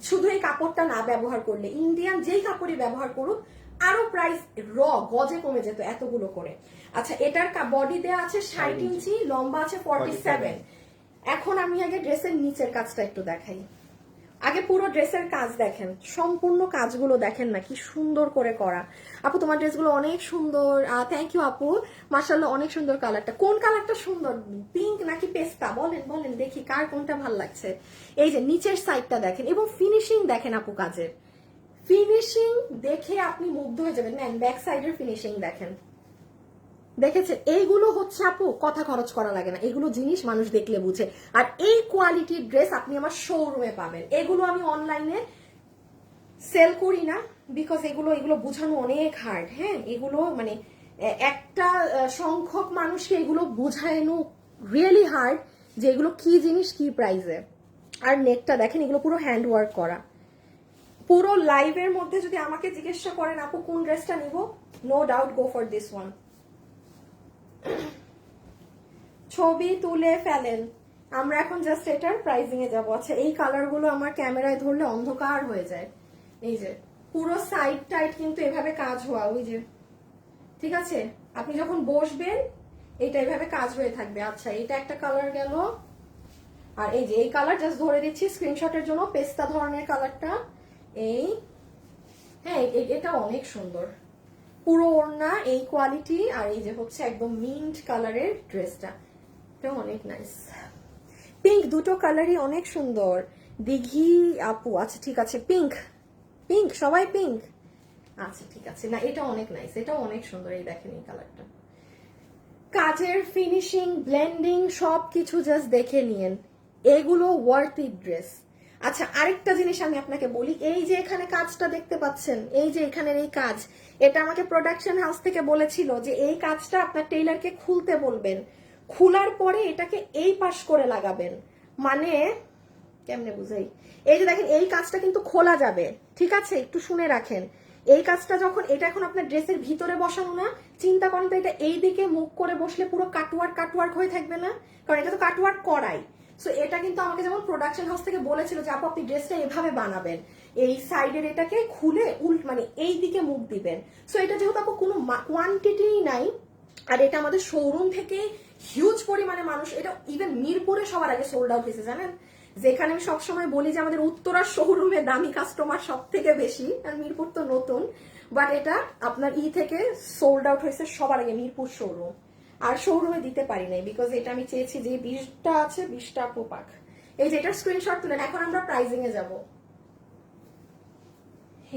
শুধু এই কাপড়টা না ব্যবহার করলে, ইন্ডিয়ান যেই কাপড়ই ব্যবহার করুক আরো প্রাইস র গজে কমে যেত এতগুলো করে। আচ্ছা এটার বডি দেয়া আছে 60 ইঞ্চি, লম্বা আছে 47। এখন আমি আগে ড্রেসের নিচের কাজটা একটু দেখাই। আগে পুরো ড্রেসের কাজ দেখেন, সম্পূর্ণ কাজগুলো দেখেন না কি সুন্দর করে করা। আপু তোমার ড্রেসগুলো অনেক সুন্দর, থ্যাংক ইউ আপু, মাশাআল্লাহ অনেক সুন্দর কালারটা। কোন কালারটা সুন্দর, পিঙ্ক নাকি পেস্তা? বলেন বলেন দেখি কার কোনটা ভালো লাগছে। এই যে নিচের সাইডটা দেখেন এবং ফিনিশিং দেখেন আপু, কাজের ফিনিশিং দেখে আপনি মুগ্ধ হয়ে যাবেন। নেন ব্যাক সাইডের ফিনিশিং দেখেন, দেখেছেন? এইগুলো হচ্ছে আপু কথা খরচ করা লাগে না, এগুলো জিনিস মানুষ দেখলে বুঝে। আর এই কোয়ালিটির ড্রেস আপনি আমার শোরুমে পাবেন। এগুলো আমি অনলাইনে সেল করি না, বিকজ এগুলো বোঝানো অনেক হার্ড। হ্যাঁ এগুলো মানে একটা সংখ্যক মানুষকে এগুলো বোঝানো রিয়েলি হার্ড, যে এগুলো কি জিনিস কি প্রাইসে। আর নেকটা দেখেন, এগুলো পুরো হ্যান্ড ওয়ার্ক করা। পুরো লাইভের মধ্যে যদি আমাকে জিজ্ঞাসা করেন আপু কোন ড্রেসটা নিব, no doubt go for this one. ছবি তুলে ফেলেন, আমরা এখন জাস্ট এটার প্রাইসিং এ যাবো। আচ্ছা এই কালার গুলো আমার ক্যামেরায় ধরলে অন্ধকার হয়ে যায়। এই যে পুরো সাইড টাইট কিন্তু এভাবে কাজ হওয়া, ওই যে ঠিক আছে, আপনি যখন বসবেন এটা এভাবে কাজ হয়ে থাকবে। আচ্ছা এটা একটা কালার গেল, আর এই যে এই কালার জাস্ট ধরে দিচ্ছি স্ক্রিনশটের জন্য, পেস্তা ধরনের কালারটা। এই হ্যাঁ এটা অনেক সুন্দর, পুরো ওড়না এই কোয়ালিটি, আর এই যে হচ্ছে একদম মিন্ট কালারের ড্রেসটা, এটা অনেক নাইস। পিঙ্ক, দুটো কালারই অনেক সুন্দর। দিঘি আপু, আচ্ছা ঠিক আছে, পিঙ্ক পিঙ্ক সবাই পিঙ্ক, আচ্ছা ঠিক আছে। না এটা অনেক নাইস, এটা অনেক সুন্দর। এই দেখেন এই কালারটা, কাজের ফিনিশিং ব্লেন্ডিং সবকিছু জাস্ট দেখে নিয়েন, এগুলো ওয়ার্থ ইট ড্রেস। আচ্ছা আরেকটা জিনিস আমি আপনাকে বলি, এই যে এখানে কাজটা দেখতে পাচ্ছেন, এই যে এখানের এই কাজ, এটা আমাকে প্রোডাকশন হাউস থেকে বলেছিল যে এই কাজটা আপনার টেইলারকে খুলতে বলবেন, খোলার পরে এটাকে এই পাশ করে লাগাবেন। মানে কেমনে বুঝাই, এই যে দেখেন এই কাজটা কিন্তু খোলা যাবে, ঠিক আছে, একটু শুনে রাখেন। এই কাজটা যখন, এটা এখন আপনার ড্রেসের ভিতরে বসানো না, চিন্তা করেন তো এটা এই দিকে মুখ করে বসলে পুরো কাটওয়ার্ক হয়ে থাকবে না, কারণ এটা তো কাটওয়ার্ক করাই। সো এটা কিন্তু আমাকে যেমন প্রোডাকশন হাউস থেকে বলেছিল যে আপু আপনি ড্রেসটা এভাবে বানাবেন, এই সাইডের এটাকে খুলে মানে এই দিকে মুখ দিবেন। সো এটা যেহেতু আপু কোনো কোয়ান্টিটি নাই, আর এটা আমাদের শোরুম থেকে হিউজ পরিমাণে মানুষ, এটা ইভেন মিরপুরে সবার আগে সোল্ড আউট হয়েছে জানেন, যেখানে আমি সবসময় বলি যে আমাদের উত্তরার শোরুমে দামি কাস্টমার সব থেকে বেশি, আর মিরপুর তো নতুন, বাট এটা আপনার থেকে সোল্ড আউট হয়েছে সবার আগে মিরপুর শোরুম। আর শোরুমে দিতে পারি নাই বিকজ এটা আমি চেয়েছি যে 20টা আছে 20টা পোপাক। এই যে এটার স্ক্রিনশট তুলেন। এখন আমরা প্রাইজিং এ যাব।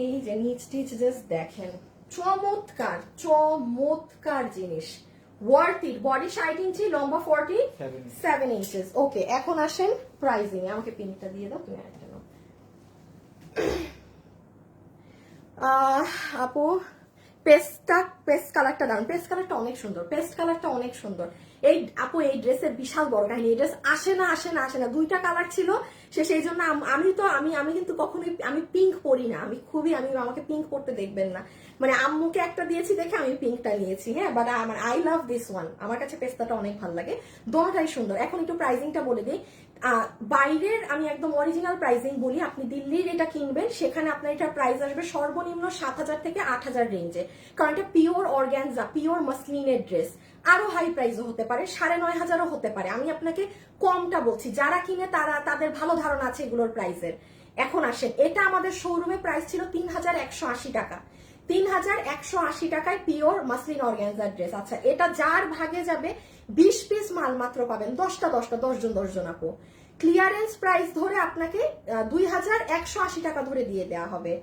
এই যে নিচ টিচ জাস্ট দেখেন, চমৎকার জিনিস, ওয়ার্থ ইট। বডি 60 ইঞ্চি, লম্বা 47 ইঞ্চেস। ওকে এখন আসেন প্রাইজিং এ। আমাকে পিনটা দিয়ে দাও তুমি আরেকটা নাও। আপু পেস্ট কালারটা দারুন, পেস্ট কালারটা অনেক সুন্দর, পেস্ট কালারটা অনেক সুন্দর। এই আপু এই ড্রেসের বিশাল বড় কাহিনী, এই ড্রেস আসে না 2টা কালার ছিল, সেই জন্য আমি কিন্তু কখনোই আমি পিঙ্ক পরি না, আমি আমাকে পিঙ্ক পরতে দেখবেন না, মানে আম্মুকে একটা দিয়েছি দেখে আমি পিঙ্কটা নিয়েছি। হ্যাঁ, বাট আমার আই লাভ দিস ওয়ান, আমার কাছে পেস্তাটা অনেক ভালো লাগে, দোনোটাই সুন্দর। এখন একটু প্রাইসিংটা বলে দিই। বাইরের আমি একদম অরিজিনাল প্রাইসিং বলি, আপনি দিল্লির এটা কিনবেন সেখানে আপনার এটার প্রাইস আসবে সর্বনিম্ন 7,000 থেকে 8,000 রেঞ্জে, কারণ এটা পিওর অর্গ্যানজা, পিওর মাসলিনের ড্রেস। আরো হাই প্রাইসও হতে পারে, 9,500ও হতে পারে। আমি আপনাকে কমটা বলছি, যারা কিনে তাদের ভালো ধারণা আছে এগুলোর প্রাইসের। এখন আসেন, এটা আমাদের শোরুমে প্রাইস ছিল 3,180 টাকা, 3,180 টাকায় পিওর মাসলিন অর্গ্যানজার ড্রেস। আচ্ছা, এটা যার ভাগে যাবে 20 পিস মাল মাত্র পাবেন, 10টা 10 জন আপু। ক্লিয়ারেন্স প্রাইস ধরে আপনাকে 2,180 টাকা ধরে দিয়ে দেওয়া হবে।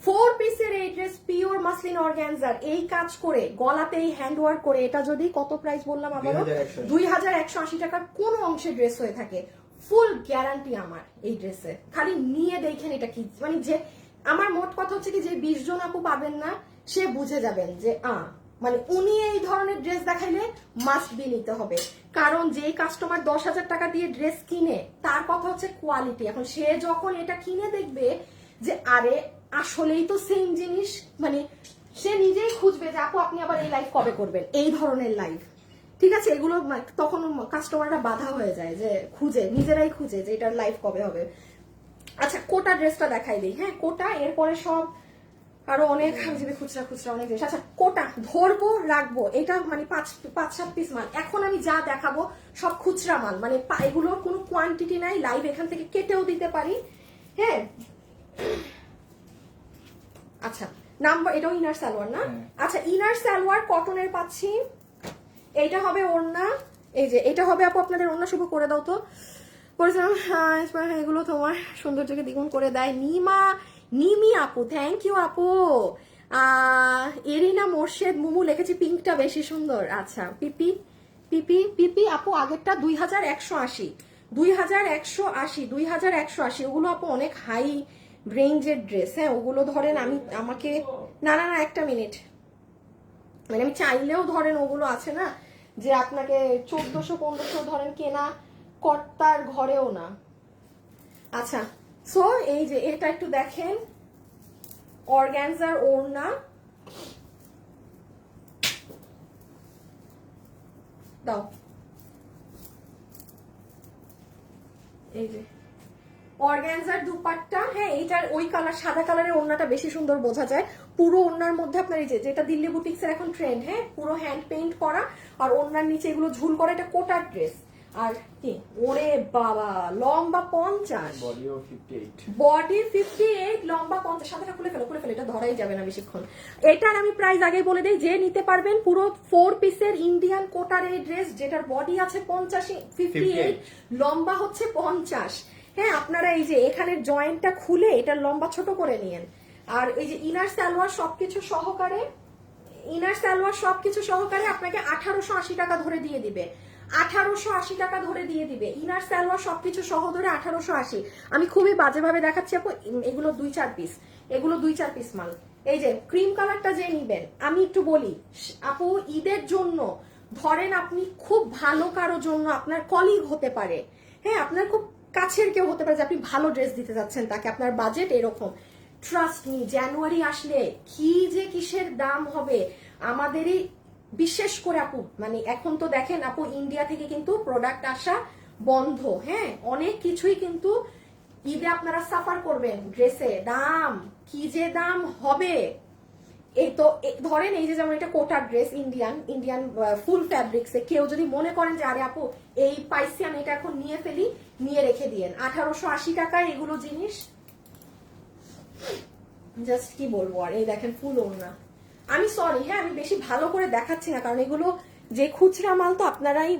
4 পিসের এই ড্রেস পিওর মাসলিন অর্গ্যানজার, এই কাজ করে গলাতে এই হ্যান্ড ওয়ার্ক করে, এটা যদি কত প্রাইস বললাম আবারও, 2,180 টাকার কোন অংশে ড্রেস হয়ে থাকে, ফুল গ্যারান্টি আমার এই ড্রেসে। খালি নিয়ে দেখেন এটা কি, মানে যে আমার মোট কথা হচ্ছে কি, যে 20 জন আপু পাবেন না সে বুঝে যাবেন যে মানে উনি এই ধরনের ড্রেস দেখাইলে মাস্ট বি নিতে হবে। কারণ যেই কাস্টমার 10,000 টাকা দিয়ে ড্রেস কিনে, তার কথা হচ্ছে কোয়ালিটি। এখন সে যখন এটা কিনে দেখবে যে আরে আসলেই তো সেম জিনিস, মানে সে নিজেই খুঁজবে যে আপু আপনি আবার এই লাইভ কবে করবেন, এই ধরনের লাইভ। ঠিক আছে, এগুলো তখন কাস্টমাররা বাধা হয়ে যায়, যে নিজেরাই খুঁজে যে এটার লাইভ কবে হবে। আচ্ছা, কোটা ড্রেসটা দেখাই দিই। হ্যাঁ, কোটা, এরপরে সব আরো অনেক খুচরা অনেক জিনিস। আচ্ছা, কোটা ধরবো রাখবো, এটা মানে 5-7 পিস মাল। এখন আমি যা দেখাবো সব খুচরা মাল, মানে এগুলোর কোনো কোয়ান্টিটি নাই, লাইভ এখান থেকে কেটেও দিতে পারি। হ্যাঁ, আচ্ছা, নাম্বার, এটাও ইনার সালোয়ার না? আচ্ছা, ইনার সালোয়ার কটনের পাচ্ছি, এইটা হবে ওড়না, এই যে এটা হবে আপু আপনাদের ওড়না। শুভ করে দাও তো, করেছিলাম। এগুলো তোমার সৌন্দর্যকে দ্বিগুণ করে দেয়। নিমি আপু, থ্যাংক ইউ আপু। এরিনা মোর্শেদ মুমু লিখেছি, পিঙ্কটা বেশি সুন্দর। আচ্ছা, পিপি আপু আগেরটা 2,180 ওগুলো আপু অনেক হাই রেঞ্জের ড্রেস। হ্যাঁ, ওগুলো ধরেন আমাকে না একটা মিনিট, মানে আমি চাইলেও ধরেন ওগুলো আছে না যে আপনাকে 1400-1500 ধরেন কেনা কর্তার ঘরেও না। আচ্ছা, সো এই যে এটা একটু দেখেন, অর্গ্যানজার ওড়না, দাও, এই যে অর্গ্যানজার দুপাট্টা। হ্যাঁ, এইটার ওই কালার, সাদা কালারের ওড়নাটা বেশি সুন্দর বোঝা যায়। পুরো ওড়নার মধ্যে আপনার এই যে যেটা দিল্লি বুটিক্স এর এখন ট্রেন্ড, হ্যাঁ, পুরো হ্যান্ড পেইন্ট করা, আর ওড়নার নিচে এগুলো ঝুল করা, এটা কোটার ড্রেস। আর কি, ওরে বাবা, লম্বা 50, বডি 58, লম্বা 50। সাদাটা খুলে ফেলো, এটা ধরাই যাবে না বেশিক্ষণ। এটার আমি প্রাইস আগেই বলে দিই, যে নিতে পারবেন পুরো 4 পিসের ইন্ডিয়ান কোটার এই ড্রেস, যেটার বডি আছে 58, লম্বা হচ্ছে 50। হ্যাঁ, আপনারা এই যে এখানের জয়েন্টটা খুলে এটার লম্বা ছোট করে নিয়েন। আর এই যে ইনার সালোয়ার সবকিছু সহকারে, আপনাকে 1,880 টাকা ধরে দিয়ে দিবে, 1,880 টাকা ধরে দিয়ে দিবে। ইনার সালোয়ার সবকিছু সহ ধরে 1,880। আমি খুবই বাজেভাবে দেখাচ্ছি আপু, এগুলো 2-4 পিস, মাল। এই যে ক্রিম কালারটা যে নিবেন, আমি একটু বলি আপু, ঈদের জন্য ধরেন আপনি খুব ভালো কারো জন্য, আপনার কলিগ হতে পারে, হ্যাঁ, আপনার খুব কাছের কেউ হতে পারে, যে আপনি ভালো ড্রেস দিতে যাচ্ছেন তাকে, আপনার বাজেট এরকম, ট্রাস্ট মি, জানুয়ারি আসলে কি যে কিসের দাম হবে আমাদেরই, বিশেষ করে আপু, মানে এখন তো দেখেন আপু, ইন্ডিয়া থেকে কিন্তু প্রোডাক্ট আসা বন্ধ। হ্যাঁ, অনেক কিছুই কিন্তু ঈদে আপনারা সাফার করবেন, ড্রেসে দাম কি যে দাম হবে। এই তো ধরেন এই যে যেমন এটা কোটার ড্রেস, ইন্ডিয়ান ফুল ফ্যাব্রিক্সে, কেউ যদি মনে করেন যে আরে আপু এই পাইছি আমি এটা এখন নিয়ে ফেলি, নিয়ে রেখে দিয়েন। 1,880 টাকায় এগুলো জিনিস, জাস্ট কি বলবো। আর এই দেখেন ফুল ওড়না। আমি সরি, হ্যাঁ, আমি বেশি ভালো করে দেখাচ্ছি না, কারণ এগুলো যে খুচরা মাল তো আপনারাই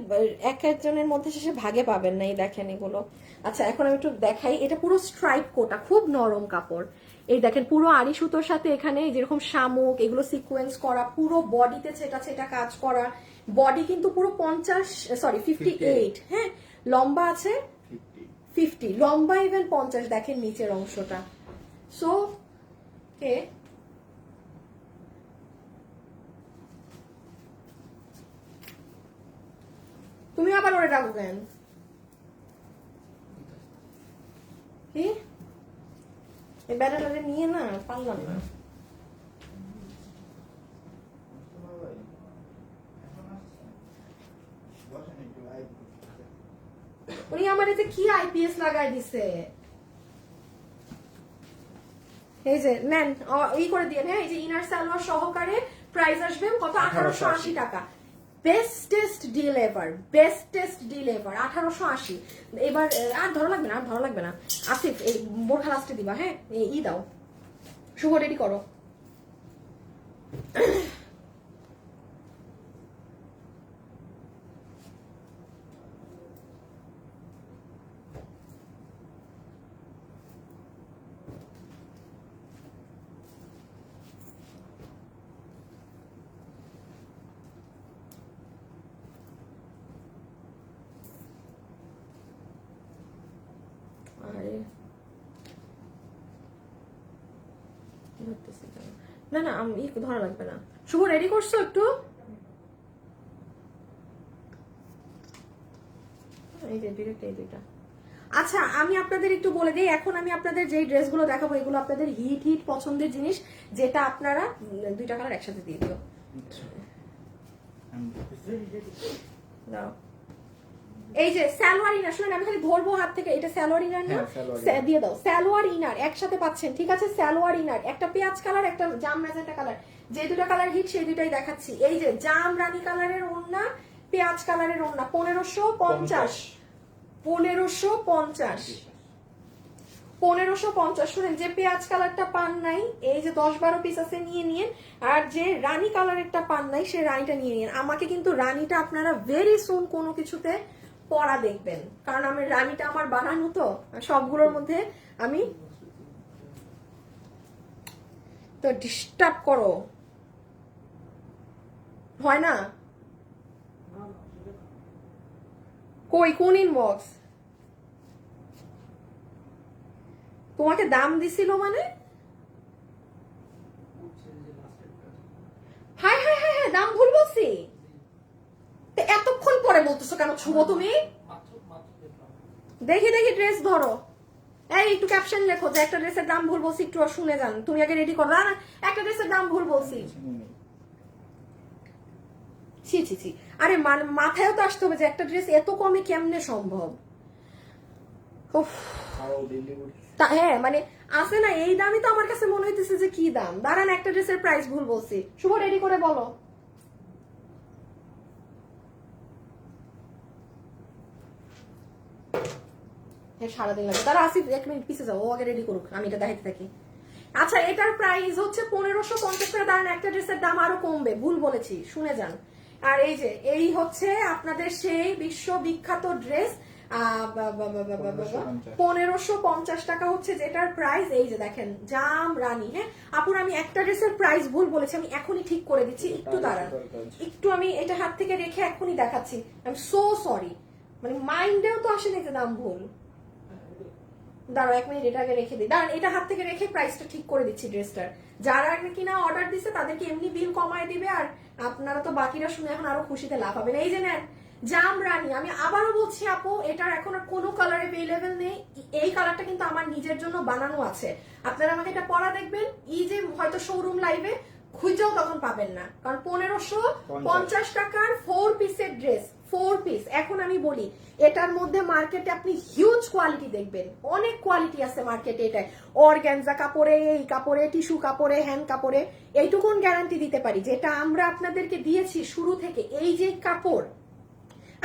এক একজনের মধ্যে শেষে ভাগে পাবেন না। এই দেখেন এগুলো। আচ্ছা, এখন আমি একটু দেখাই, এটা পুরো স্ট্রাইপ কোটা, খুব নরম কাপড়। এই দেখেন পুরো আড়ি সুতোর সাথে এখানে যেরকম শামুক, এগুলো সিকোয়েন্স করা, পুরো বডিতে ছেটা কাজ করা। বডি কিন্তু পুরো 58, হ্যাঁ, লম্বা আছে 50, লম্বা ইভেন 50। দেখেন নিচের অংশটা। সো কে তুমি আবার ওরে ডাকো কেন? পারলাম না। উনি আমার এতে কি আইপিএস লাগাই দিছে। এই যে নেন ই করে দিয়ে, হ্যাঁ এই যে ইনার সালোয়ার সহকারে প্রাইস আসবে কত, 1880 টাকা। Bestest deal ever, bestest deal ever, 1880। এবার আর ধরো লাগবে না, আর ধরো লাগবে না। আসিফ এই বোরখা লাস্টে দিবা, হ্যাঁ ই দাও, শুভ রেডি করো। না না আমি ধরা লাগবে না। শুভ রেডি করছো একটু, এই যে ডিরেক্ট এই দুইটা। আচ্ছা আমি আপনাদের একটু বলে দিই, এখন আমি আপনাদের যেই ড্রেসগুলো দেখাবো এগুলো আপনাদের হিট হিট পছন্দের জিনিস, যেটা আপনারা 2টা কালার একসাথে দিয়ে দিও। দাও এই যে সালোয়ার ইনার, শুনেন আমি খালি ধরবো হাত থেকে, এটা সালোয়ার ইনার না, দিয়ে দাও সালোয়ার ইনার একসাথে পাচ্ছেন, ঠিক আছে? সালোয়ার ইনার একটা পেঁয়াজ কালার, একটা জাম ম্যাজেন্টা কালার, যে 2টা কালার হিট সেই 2টাই দেখাচ্ছি। এই যে জাম রানী কালারের ওড়না, পেঁয়াজ কালারের ওড়না, 1550, 1550, 1550। শুনেন যে পেঁয়াজ কালারটা পান নাই, এই যে 10-12 পিস আছে নিয়ে নিন, আর যে রানী কালারেরটা পান নাই সে রানীটা নিয়ে নিন। আমাকে কিন্তু রানীটা আপনারা ভেরি সুন কোনো কিছুতে পরা দেখবেন, কারণ আমি রানীটা আমার বানানো তো, সবগুলোর মধ্যে আমি তো ডিস্টার্ব করো হয় না। কই কোন ইনবক্স? তোমাকে দাম দিছিল মানে? হাই হাই হাই হাই, দাম ভুল বলছি? এতক্ষণ পরে বলতেছো কেন শুভ তুমি? দেখি দেখি ড্রেস ধরো, এই একটু ক্যাপশন লেখো যে একটা ড্রেসের দাম ভুল বলছি, একটু শুনে যান। তুমি আগে রেডি করো, না একটা ড্রেসের দাম ভুল বলছি। ছি ছি ছি, আরে মাথায়ও তো আসতে হবে যে একটা ড্রেস এত কমে কেমনে সম্ভব। হ্যাঁ মানে আছে না এই দামই তো আমার কাছে মনে হইতেছে যে কি দাম। দাঁড়ান একটা ড্রেসের প্রাইস ভুল বলছি, শুভ রেডি করে বলো। সারাদিন লাগে, তারা আসি 1 মিনিট পিছিয়ে যাও, ও আগে রেডি করুক, আমি এটা দেখাইতে থাকি। আচ্ছা এটার প্রাইস হচ্ছে 1550 টাকা। দাঁড়ান একটা ড্রেসের দাম আরো কমবে, ভুল বলেছি শুনে যান। আর এই যে এই হচ্ছে আপনাদের সেই বিশ্ববিখ্যাত ড্রেস 1550 টাকা হচ্ছে যেটার প্রাইস। এই যে দেখেন জাম রানী, হ্যাঁ আপুর আমি একটা ড্রেসের প্রাইস ভুল বলেছি, আমি এখনই ঠিক করে দিচ্ছি, একটু দাঁড়ান, একটু আমি এটা হাত থেকে রেখে এখনই দেখাচ্ছি। আই এম সো সরি, মানে মাইন্ডেও তো আসেনি যে দাম ভুল। দাঁড়াও 1 মিনিট এটা আগে রেখে দিই, দাঁড়ান এটা হাত থেকে রেখে প্রাইসটা ঠিক করে দিচ্ছি ড্রেসটার। যারা কিনা অর্ডার দিচ্ছে তাদেরকে এমনি বিল কমায় দিবে, আর আপনারা তো বাকিরা শুনে এখন আরো খুশিতে লাভ হবেন। এই যে নেন জাম রানী, আমি আবারও বলছি আপু এটার এখন আর কোনো কালার অ্যাভেলেবেল নেই। এই কালারটা কিন্তু আমার নিজের জন্য বানানো আছে, আপনারা আমাকে এটা পরা দেখবেন, এই যে হয়তো শোরুম লাইভে খুঁজেও তখন পাবেন না, কারণ 1550 টাকার 4 পিসের ড্রেস, 4 পিস। এখন আমি বলি এটার মধ্যে মার্কেটে আপনি হিউজ কোয়ালিটি দেখবেন, অনেক কোয়ালিটি আছে মার্কেটে। এটায় অর্গানজা কাপড়ে, এই কাপড়ে, টিস্যু কাপড়ে, হ্যান্ড কাপড়ে, এইটুকুন গ্যারান্টি দিতে পারি যেটা আমরা আপনাদেরকে দিয়েছি শুরু থেকে। এই যে কাপড়,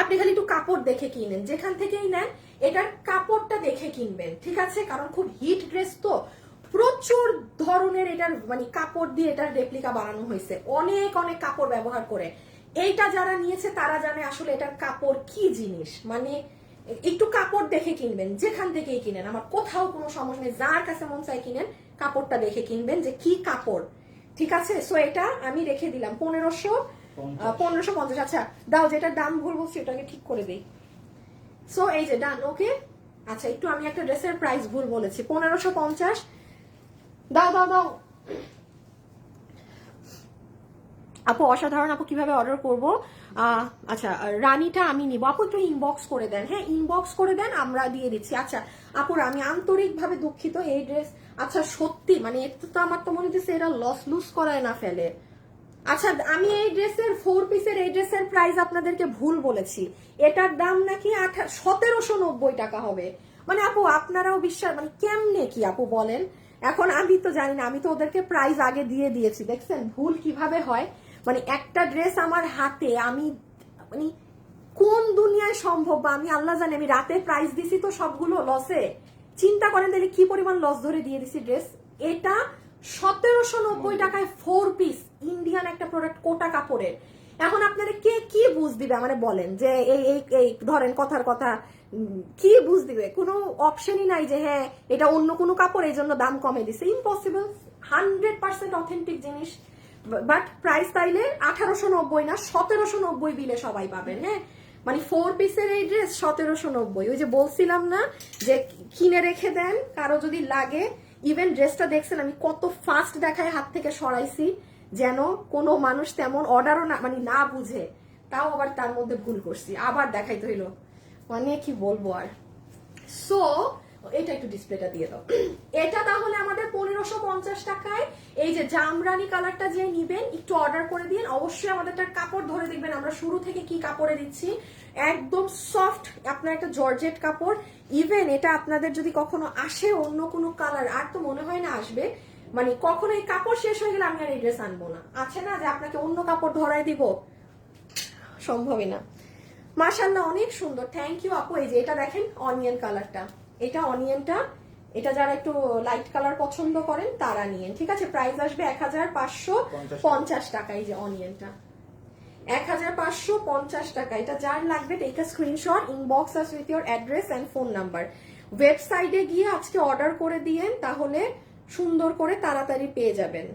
আপনি খালি একটু কাপড় দেখে কিনেন, যেখান থেকেই নেন এটার কাপড়টা দেখে কিনবেন, ঠিক আছে? কারণ খুব হিট ড্রেস তো, প্রচুর ধরনের এটার মানে কাপড় দিয়ে এটার রেপ্লিকা বানানো হয়েছে, অনেক অনেক কাপড় ব্যবহার করে। এইটা যারা নিয়েছে তারা জানে আসলে এটার কাপড় কি জিনিস, মানে একটু কাপড় দেখে কিনবেন, যেখান থেকেই কিনেন, আমার কোথাও কোনো সমস্যা নেই, যার কাছে মন চাই কিনেন, কাপড়টা দেখে কিনবেন যে কি কাপড়, ঠিক আছে? সো এটা আমি রেখে দিলাম 1550। আচ্ছা দাও, যেটার দাম ভুল বলছি ওটাকে ঠিক করে দিই। সো এই যে ডান, ওকে। আচ্ছা একটু আমি একটা ড্রেসের প্রাইস ভুল বলেছি, 1550। দাও দাও দাও আপু, অসাধারণ আপু, কিভাবে অর্ডার করব? আচ্ছা রানীটা আমি নিব আপু, একটু ইনবক্স করে দেন, হ্যাঁ ইনবক্স করে দেন, আমরা দিয়ে দিচ্ছি। আচ্ছা আপুরা আমি আন্তরিকভাবে দুঃখিত, এই ড্রেস আচ্ছা সত্যি মানে এটা তো আমার তো মনে হচ্ছে এরা লস লুজ করায় না ফেলে। আচ্ছা আমি এই ড্রেসের 4 পিসের এই ড্রেসের প্রাইস আপনাদেরকে ভুল বলেছি, এটার দাম নাকি 1790 টাকা হবে। মানে আপু আপনারাও বিশ্বাস মানে কেমনে কি আপু বলেন, এখন আমি তো জানি না, আমি তো ওদেরকে প্রাইস আগে দিয়ে দিয়েছি, দেখছেন ভুল কিভাবে হয়। মানে একটা ড্রেস আমার হাতে, আমি মানে কোন দুনিয়ায় সম্ভব, বা আমি আল্লাহ জানি, আমি রাতে প্রাইস দিছি তো সবগুলো লসে, চিন্তা করেন তাহলে কি পরিমাণ লস ধরে দিয়ে দিছি ড্রেস। এটা 1790 টাকায় 4 পিস ইন্ডিয়ান একটা প্রোডাক্ট, কোটা কাপড়ের। এখন আপনারা কে কি বুঝ দিবে আমারে বলেন, যে এই ধরেন কথার কথা কি বুঝ দিবে, কোনো অপশনই নাই যে হ্যাঁ এটা অন্য কোনো কাপড় এই জন্য দাম কমে দিছে, ইম্পসিবল। 100% অথেন্টিক জিনিস, বাট প্রাইস তাইলে 1890 না 1790 বিলে সবাই পাবেন। হ্যাঁ মানে 4 পিসের এই ড্রেস 1790। ওই যে বলছিলাম না যে কিনে রেখে দেন, কারো যদি লাগে। ইভেন ড্রেসটা দেখছেন আমি কত ফাস্ট দেখায় হাত থেকে সরাইছি, যেন কোনো মানুষ তেমন অর্ডারও না মানে না বুঝে, তাও আবার তার মধ্যে ভুল করছি, আবার দেখাইতে হইলো, মানে কি বলবো আর। সো এটা একটু ডিসপ্লেটা দিয়ে দাও। এটা তাহলে আমাদের 1550 টাকায়। এই যে জামরানি কালারটা যে নিবেন একটু অর্ডার করে দিন, অবশ্যই আমাদেরটার কাপড় ধরে দেখবেন আমরা শুরু থেকে কি কাপড়ে দিচ্ছি, একদম সফট আপনার একটা জর্জেট কাপড়। ইভেন এটা আপনাদের যদি কখনো আসে অন্য কোনো কালার, আর তো মনে হয় না আসবে, মানে কখনো এই কাপড় শেষ হয়ে গেলে আমি আর এই ড্রেস আনবো না, আছে না যে আপনাকে অন্য কাপড় ধরাই দিব, সম্ভবই না। মাশাআল্লাহ অনেক সুন্দর, থ্যাংক ইউ আপু। এই যে এটা দেখেন অনিয়ন কালারটা, এটা অনিয়নটা, এটা যারা একটু লাইট কালার পছন্দ করেন তারা নিয়েন, ঠিক আছে। প্রাইস আসবে 1550 টাকা। এই যে অনিয়নটা 1550 টাকা। এটা যার লাগবে take a screenshot, inbox us with your address and phone number. ওয়েবসাইটে গিয়ে আজকে অর্ডার করে দিয়েন, তাহলে সুন্দর করে তাড়াতাড়ি পেয়ে যাবেন।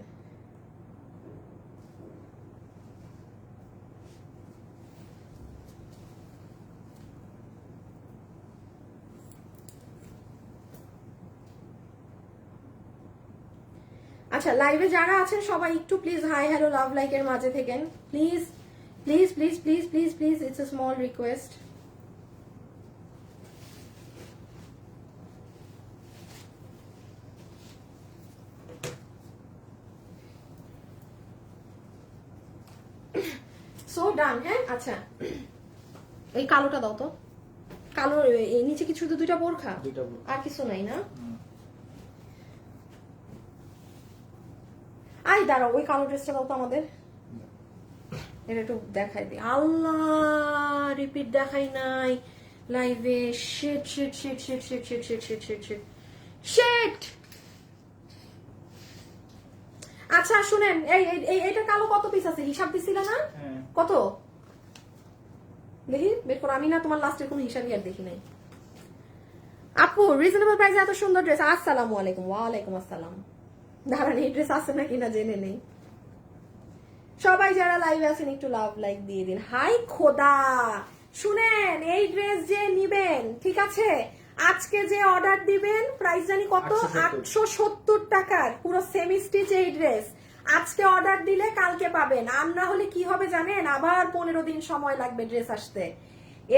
আচ্ছা লাইভে যারা আছেন সবাই একটু প্লিজ হাই হ্যালো লাভ লাইকের মাঝে থেকেন, please please please please please please, it's a small request. So done. হ্যাঁ আচ্ছা এই কালোটা দাও তো, কালো এই নিচে কি শুধু দুইটা বোরখা, আর কিছু নাই না? আই দাঁড়াও ওই কালো ড্রেসটা দাও তো আমাদের, এটা একটু দেখাই দিই। আল্লাহ রিপিট দেখাই নাই লাইভে, shit shit shit shit shit shit shit shit shit shit shit. আচ্ছা শুনেন, এইটা কালো কত পিস আছে হিসাব দিছিল না? কত দেখি বের করো, আমি না তোমার লাস্টের কোনো হিসাবই আর দেখি নাই। আপু রিজনেবল প্রাইসে এত সুন্দর ড্রেস, আসসালামু আলাইকুম। ওয়ালাইকুম আসসালাম। দাঁড়ান এই ড্রেস আছে নাকি না জেনে নেই। সবাই যারা লাইভে আছেন একটু লাভ লাইক দিয়ে দিন। হাই খোদা, শুনেন এই ড্রেস যে নিবেন, ঠিক আছে, আজকে যে অর্ডার দিবেন প্রাইস জানি কত, 870 টাকার পুরো সেমি স্টিচ এই ড্রেস। আজকে অর্ডার দিলে কালকে পাবেন, আর না হলে কি হবে জানেন, আবার 15 দিন সময় লাগবে ড্রেস আসতে।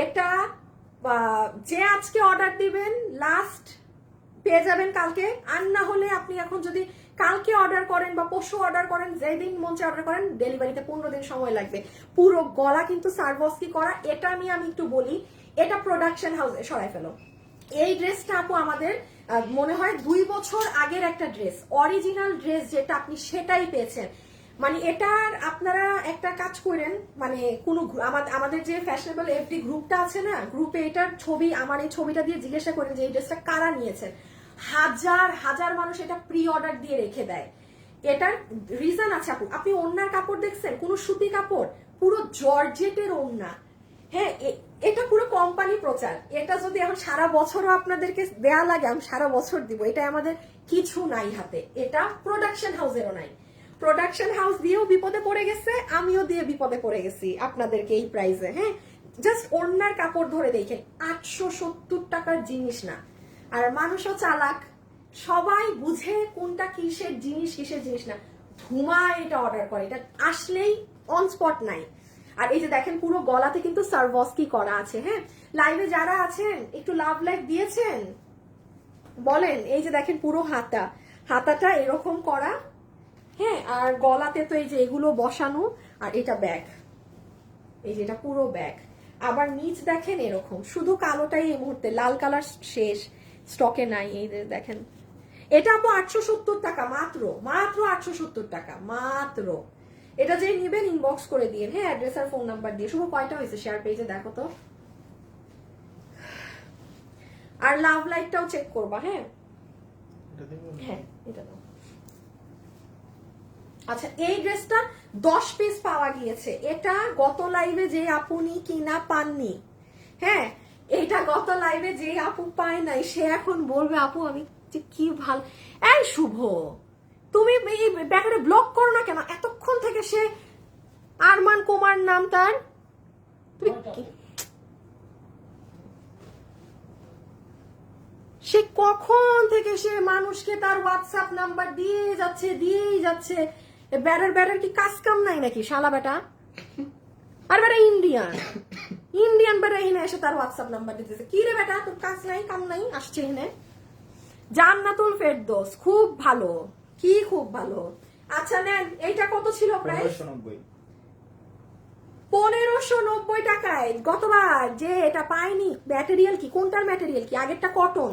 এটা যে আজকে অর্ডার দিবেন লাস্ট পেয়ে যাবেন কালকে, আর না হলে আপনি এখন যদি কালকে অর্ডার করেন বা পরশু অর্ডার করেন, যেদিন মন চায় অর্ডার করেন, ডেলিভারিতে 15 দিন সময় লাগবে। পুরো গলা কিন্তু সার্ভসকি করা। এটা নিয়ে আমি একটু বলি, এটা প্রোডাকশন হাউসে সরাই ফেলো। এই ড্রেসটা আপু আমাদের মনে হয় 2 বছর আগের একটা ড্রেস, অরিজিনাল ড্রেস যেটা আপনি সেটাই পেয়েছেন। মানে এটার আপনারা একটা কাজ করেন, মানে কোনো আমাদের যে ফ্যাশনেবল এফডি গ্রুপটা আছে না, গ্রুপে এটার ছবি, আমার এই ছবিটা দিয়ে জিজ্ঞাসা করেন যে এই ড্রেসটা কারা নিয়েছেন। হাজার হাজার মানুষ এটা প্রি অর্ডার দিয়ে রেখে দেয়। এটার রিজন আছে আপু, আপনি ওড়নার কাপড় দেখছেন, কোনো সুতি কাপড়, পুরো জর্জেটের ওড়না। হ্যাঁ এটা পুরো কোম্পানি প্রচার। এটা যদি এখন সারা বছরও আপনাদেরকে দেয়া লাগে, আমি সারা বছর দিব। এটা আমাদের কিছু নাই হাতে, এটা প্রোডাকশন হাউসেরও নাই। প্রোডাকশন হাউস দিয়েও বিপদে পড়ে গেছে, আমিও দিয়ে বিপদে পড়ে গেছি আপনাদেরকে এই প্রাইসে। হ্যাঁ জাস্ট ওড়নার কাপড় ধরে দেখেন, 870 টাকার জিনিস না। আর মানুষও চালাক, সবাই বুঝে কোনটা কিসের জিনিস কিসের জিনিস না, ধুমা এটা অর্ডার করে, এটা আসলেই অন স্পট নাই। আর এই যে দেখেন পুরো গলাতে কিন্তু সার্ভসকি করা আছে। হ্যাঁ লাইভে যারা আছেন একটু লাভ লাইক দিয়েছেন বলেন। এই যে দেখেন পুরো হাতা, হাতাটা এরকম করা, হ্যাঁ, আর গলাতে তো এই যে এগুলো বসানো, আর এটা ব্যাগ, এই যে এটা পুরো ব্যাগ। আবার নিচ দেখেন এরকম, শুধু কালোটাই এই মুহূর্তে, লাল কালার শেষ, স্টকে নাই। এই যে দেখেন, এটা আপু 870 টাকা মাত্র, মাত্র 870 টাকা মাত্র। এটা যে নিবেন ইনবক্স করে দিয়ে, হ্যাঁ, অ্যাড্রেস আর ফোন নাম্বার দিয়ে। শুভ কয়টা হয়েছে শেয়ার পেজে দেখো তো, আর লাভ লাইটটাও চেক করবা, হ্যাঁ হ্যাঁ এটা দাও। আচ্ছা, এই ড্রেসটা 10 পিস পাওয়া গিয়েছে। এটা গত লাইভে যে আপনি কিনা পাননি, হ্যাঁ, এটা গত লাইভে যে আপু পায় নাই সে এখন বলবে আপু আমি যে কি ভালো। এই শুভ, তুমি এই ব্যাপারে ব্লক করো না কেন? এতক্ষণ থেকে সে আরমান কুমার নাম তার, তুমি সে কখন থেকে সে মানুষকে তার হোয়াটসঅ্যাপ নাম্বার দিয়েই যাচ্ছে। ব্যাটার কি কাজ কাম নাই নাকি শালা বেটা? আর বেটা ইন্ডিয়ান বেটা এখানে এসে তার হোয়াটসঅ্যাপ নাম্বার দিতেছে। কি রে বেটা, তোর কাজ নাই কাম নাই, আসছে এখানে। জান্নাতুল ফেরদৌস, খুব ভালো, কি খুব ভালো। আচ্ছা নেন, এইটা কত ছিল প্রাইস? 1590 টাকায়। গতবার যে এটা পাইনি, ম্যাটেরিয়াল কি, কোনটার ম্যাটেরিয়াল কি? আগেরটা কটন,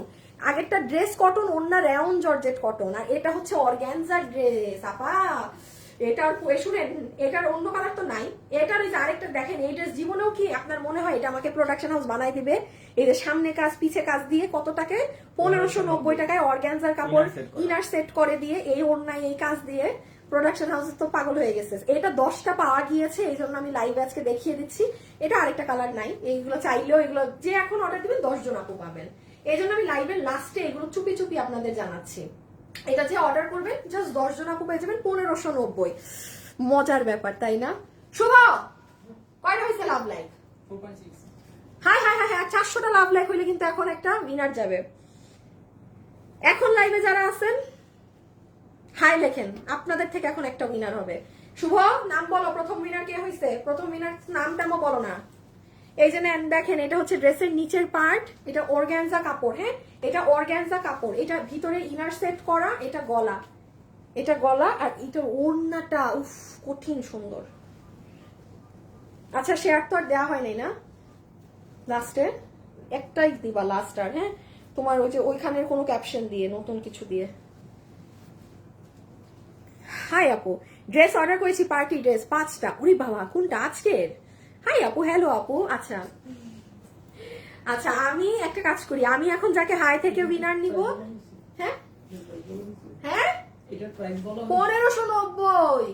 আগেরটা ড্রেস কটন, ওন্না রেয়ন জর্জেট কটন, আর এটা হচ্ছে অর্গানজার ড্রেস। আপা এটার শুনেন, এটার অন্য কালার তো নাই। এটার ওই যে আরেকটা দেখেন, এই ড্রেস জীবনেও কি আপনার মনে হয় এটা আমাকে প্রোডাকশন হাউস বানাই দিবে? এই যে সামনে কাজ পিছে কাজ দিয়ে কত টাকায়? 1590 টাকায় অর্গানজার কাপড় ইনার সেট করে দিয়ে, এই ওড়নায় এই কাজ দিয়ে প্রোডাকশন হাউস তো পাগল হয়ে গেছে। এটা 10টা পাওয়া গিয়েছে, এই জন্য আমি লাইভ আজকে দেখিয়ে দিচ্ছি। এটা আরেকটা কালার নাই, এইগুলো চাইলেও এগুলো যে এখন অর্ডার দিবেন 10 জন আপু পাবেন। এই জন্য আমি লাইভের লাস্টে এগুলো চুপি চুপি আপনাদের জানাচ্ছি। এটা যে অর্ডার করবেন জাস্ট 10 জন আপু পেয়ে যাবেন 1590। মজার ব্যাপার তাই না? শুভ কয়টা হয়েছে love like? 4.6। Hi hi hi, 400টা লাভ লাইক হইলে কিন্তু এখন একটা উইনার যাবে। এখন লাইভে যারা আছেন হাই লেখেন, আপনাদের থেকে এখন একটা উইনার হবে। শুভ নাম বলো, প্রথম উইনার কে হয়েছে? প্রথম উইনার নামটা বলো না। এই যে নেন, দেখেন এটা হচ্ছে ড্রেসের নিচের পার্ট, এটা অর্গানজা কাপড়, হ্যাঁ, এটা অর্গানজা কাপড়, এটা ভিতরে ইনার সেট করা, এটা গলা, এটা গলা, আর এটা ওড়নাটা উফ কঠিন সুন্দর। আচ্ছা শেয়ার তো আর দেওয়া হয় নাই না, লাস্টে একটাই দিবা লাস্ট, আর হ্যাঁ তোমার ওই যে ওইখানের কোনো ক্যাপশন দিয়ে নতুন কিছু দিয়ে। হাই আপু, ড্রেস অর্ডার করেছি, পার্টি ড্রেস 5টা। উরি বাবা, কোনটা আজকের? হাই আপু, হ্যালো আপু। আচ্ছা আচ্ছা, আমি একটা কাজ করি, আমি এখন যাকে হাই থেকে উইনার নিব, হ্যাঁ হ্যাঁ, এটার প্রাইস বলো। 1590।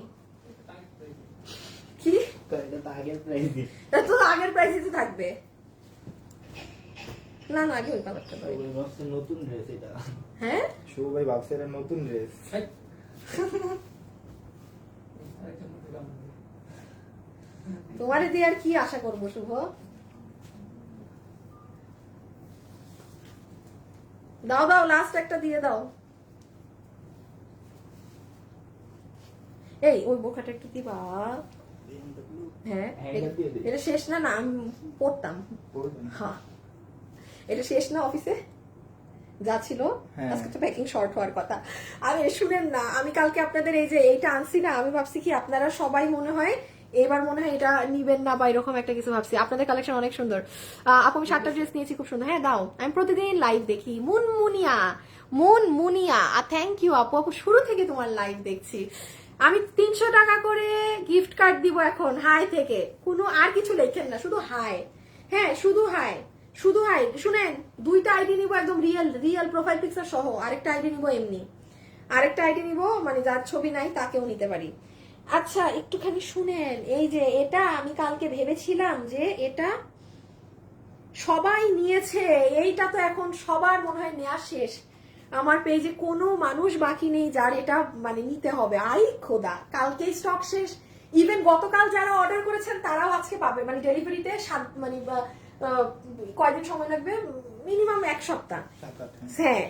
কি এটা তো আগের প্রাইস দিই। এটা তো আগের প্রাইসে থাকবে না? না আগে ওই কালারটা দাও। ওই মাসে নতুন ড্রেস এটা। হ্যাঁ শুভ ভাই ভাবছে এটা নতুন ড্রেস। তোমারে দিয়ে আর কি আশা করবো শুভ? দাও দাও, লাস্ট একটা দিয়ে দাও। এই ওই বোখাটা একটু দিবা। হ্যাঁ এটা শেষ না? না আমি পড়তাম। হ্যাঁ এটা শেষ না অফিসে যা ছিল? আজকে তো প্যাকিং শর্ট হওয়ার কথা। আরে শুনেন না, আমি কালকে আপনাদের এই যে এইটা আনছি না, আমি ভাবছি কি আপনারা সবাই মনে হয় এবার মনে হয় এটা নিবেন না বা এরকম একটা কিছু ভাবছি। আপনাদের কালেকশন অনেক সুন্দর আপু, আমি 7টা ড্রেস নিয়েছি, খুব সুন্দর। হ্যাঁ দাও, আমি প্রতিদিন লাইভ দেখি। মুনিয়া থ্যাংক ইউ আপু। আপু শুরু থেকে তোমার লাইভ দেখছি। আমি 300 টাকা করে গিফট কার্ড দিব এখন হাই থেকে। কোনো আর কিছু লেখেন না, শুধু হাই, হ্যাঁ শুধু হাই, শুধু হাই। শুনেন, 2টা আইডি নিব একদম রিয়েল প্রোফাইল পিকচার সহ, আরেকটা আইডি নিব এমনি, আরেকটা আইডি নিব মানে যার ছবি নাই তাকেও নিতে পারি। আচ্ছা একটুখানি শুনেন, এই যে এটা আমি কালকে ভেবেছিলাম যে এটা সবাই নিয়েছে, এইটা তো এখন সবার মনে হয় নেওয়া শেষ। আমার পেজে কোনো মানুষ বাকি নেই যার এটা মানে নিতে হবে। আই খোদা, কালকেই স্টক শেষ। ইভেন গতকাল যারা অর্ডার করেছেন তারাও আজকে পাবে, মানে ডেলিভারিতে মানে কয়দিন সময় লাগবে? মিনিমাম 1 সপ্তাহ। হ্যাঁ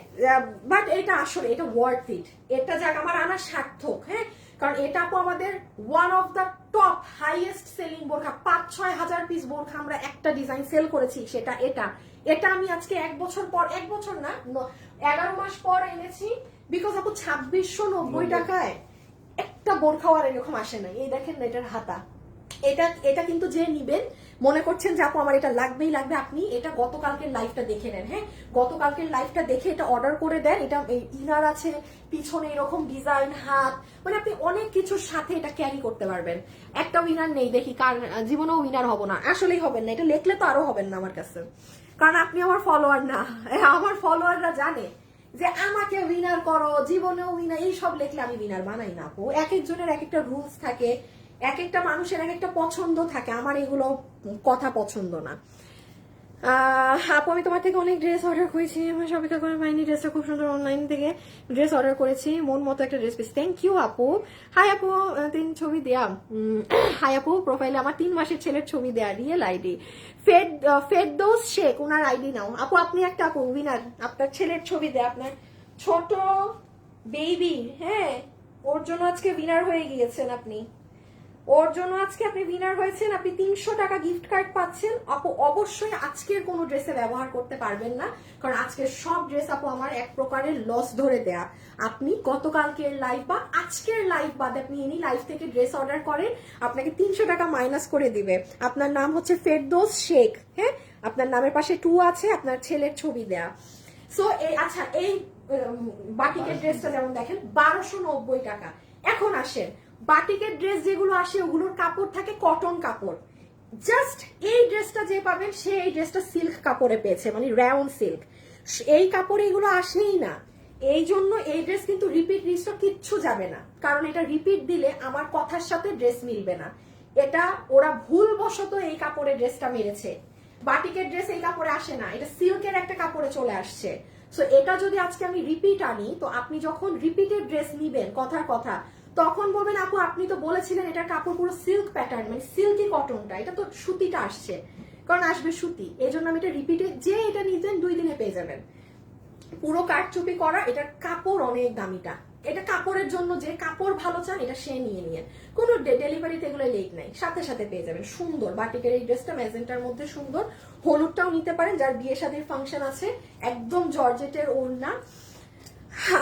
বাট এটা আসলে এটা ওয়ার্থ ইট, এটা যাক আমার আনা সার্থক। হ্যাঁ কারণ এটা তো আমাদের one of the top highest selling বোরখা। 5-6 হাজার পিস বোরখা আমরা একটা ডিজাইন সেল করেছি, সেটা এটা আমি আজকে 1 বছর পর, 1 বছর না 11 মাস পর এনেছি। বিকজ আপু 2690 টাকায় একটা বোরখাওয়ার এরকম আসে না। এই দেখেন না এটার হাতা, এটা কিন্তু যে নিবেন মনে করছেন যে আপু আমার এটা লাগবেই লাগবে, আপনি এটা গতকালকের লাইভটা দেখে নেন। হ্যাঁ, গতকালকের লাইভটা দেখে এটা অর্ডার করে দেন। এটা ইনার আছে, পিছনে এরকম ডিজাইন, হাত, মানে আপনি অনেক কিছুর সাথে এটা ক্যারি করতে পারবেন। একটা উইনার নেই দেখি কার জীবনেও উইনার হবো না, আসলেই হবেন না, এটা লেখলে তো আরো হবেন না আমার কাছে, কারণ আপনি আমার ফলোয়ার না। আমার ফলোয়াররা জানে যে আমাকে উইনার করো, জীবনেও উইনার, এইসব লেখলে আমি উইনার বানাই না আপু। এক একজনের এক একটা রুলস থাকে, এক একটা মানুষের এক একটা পছন্দ থাকে, আমার এগুলো কথা পছন্দ না। আপু আমি তোমার থেকে অনেক ড্রেস অর্ডার করেছি, আমার অপেক্ষা করে পাইনি, ড্রেসটা খুব সুন্দর, অনলাইন থেকে ড্রেস অর্ডার করেছি, মন মতো একটা ড্রেস পেয়েছি, থ্যাংক ইউ আপু। হাই আপু, 3 ছবি দেয়া। হাই আপু, প্রোফাইলে আমার 3 মাসের ছেলের ছবি দেয়া, রিয়েল আইডি ফেরদৌস শেখ, ওনার আইডি নাও আপু। আপনি একটা আপু উইনার, আপনার ছেলের ছবি দেয়া, আপনার ছোট বেবি, হ্যাঁ ওর জন্য আজকে উইনার হয়ে গিয়েছেন আপনি, ওর জন্য আজকে আপনি উইনার হয়েছেন, আপনি 300 টাকা গিফট কার্ড পাচ্ছেন। আপু অবশ্যই আজকের কোনো ড্রেসে ব্যবহার করতে পারবেন না, কারণ আজকের সব ড্রেস আপু আমার এক প্রকারের লস ধরে দেয়া। আপনি গতকালকের লাইভ বা আজকের লাইভ বাদে আপনি এনি লাইভ থেকে ড্রেস অর্ডার করেন, আপনাকে 300 টাকা মাইনাস করে দিবে। আপনার নাম হচ্ছে ফেরদৌস শেখ, হ্যাঁ আপনার নামের পাশে 2 আছে, আপনার ছেলের ছবি দেয়া। সো আচ্ছা এই বাটিকের ড্রেসটা যেমন দেখেন 1290 টাকা। এখন আসেন বাটিকের ড্রেস যেগুলো আসে ওগুলোর কাপড় থাকে কটন কাপড়, জাস্ট এই ড্রেসটা যে পাবেন সে এই ড্রেসটা সিল্ক কাপড়ে পেয়েছে, মানে রাউন্ড সিল্ক, এই কাপড়ে এগুলো আসেই না। এই জন্য এই ড্রেস কিন্তু রিপিট রিস্টক কিচ্ছু যাবে না, কারণ এটা রিপিট দিলে আমার কথার সাথে ড্রেস মিলবে না। এটা ওরা ভুলবশত এই কাপড়ে ড্রেসটা মেরেছে, বাটিকের ড্রেস এই কাপড়ে আসে না, এটা সিল্কের একটা কাপড়ে চলে আসছে। সো এটা যদি আজকে আমি রিপিট আনি, তো আপনি যখন রিপিটেড ড্রেস নিবেন কথার কথা, তখন বলবেন আপু আপনি তো বলেছিলেন এটার কাপড় পুরো সিল্ক প্যাটার্ন, মানে সিল্কি কটনটা, এটা তো সুতিটা আসছে, কারণ আসবে সুতি, এই জন্য আমি এটা রিপিটে, যে এটা নিতেন 2 দিনে পেয়ে যাবেন। পুরো কাটচুপি করা, এটার কাপড় অনেক দামিটা, এটা কাপড়ের জন্য যে কাপড় ভালো চান এটা সে নিয়ে কোনো ডেলিভারিতে এগুলো লেট নাই, সাথে সাথে পেয়ে যাবেন। সুন্দর বাটিকের এই ড্রেসটা ম্যাজেন্টার মধ্যে সুন্দর, হলুদটাও নিতে পারেন যার বিয়ে শাদীর ফাংশন আছে, একদম জর্জেটের ওড়না।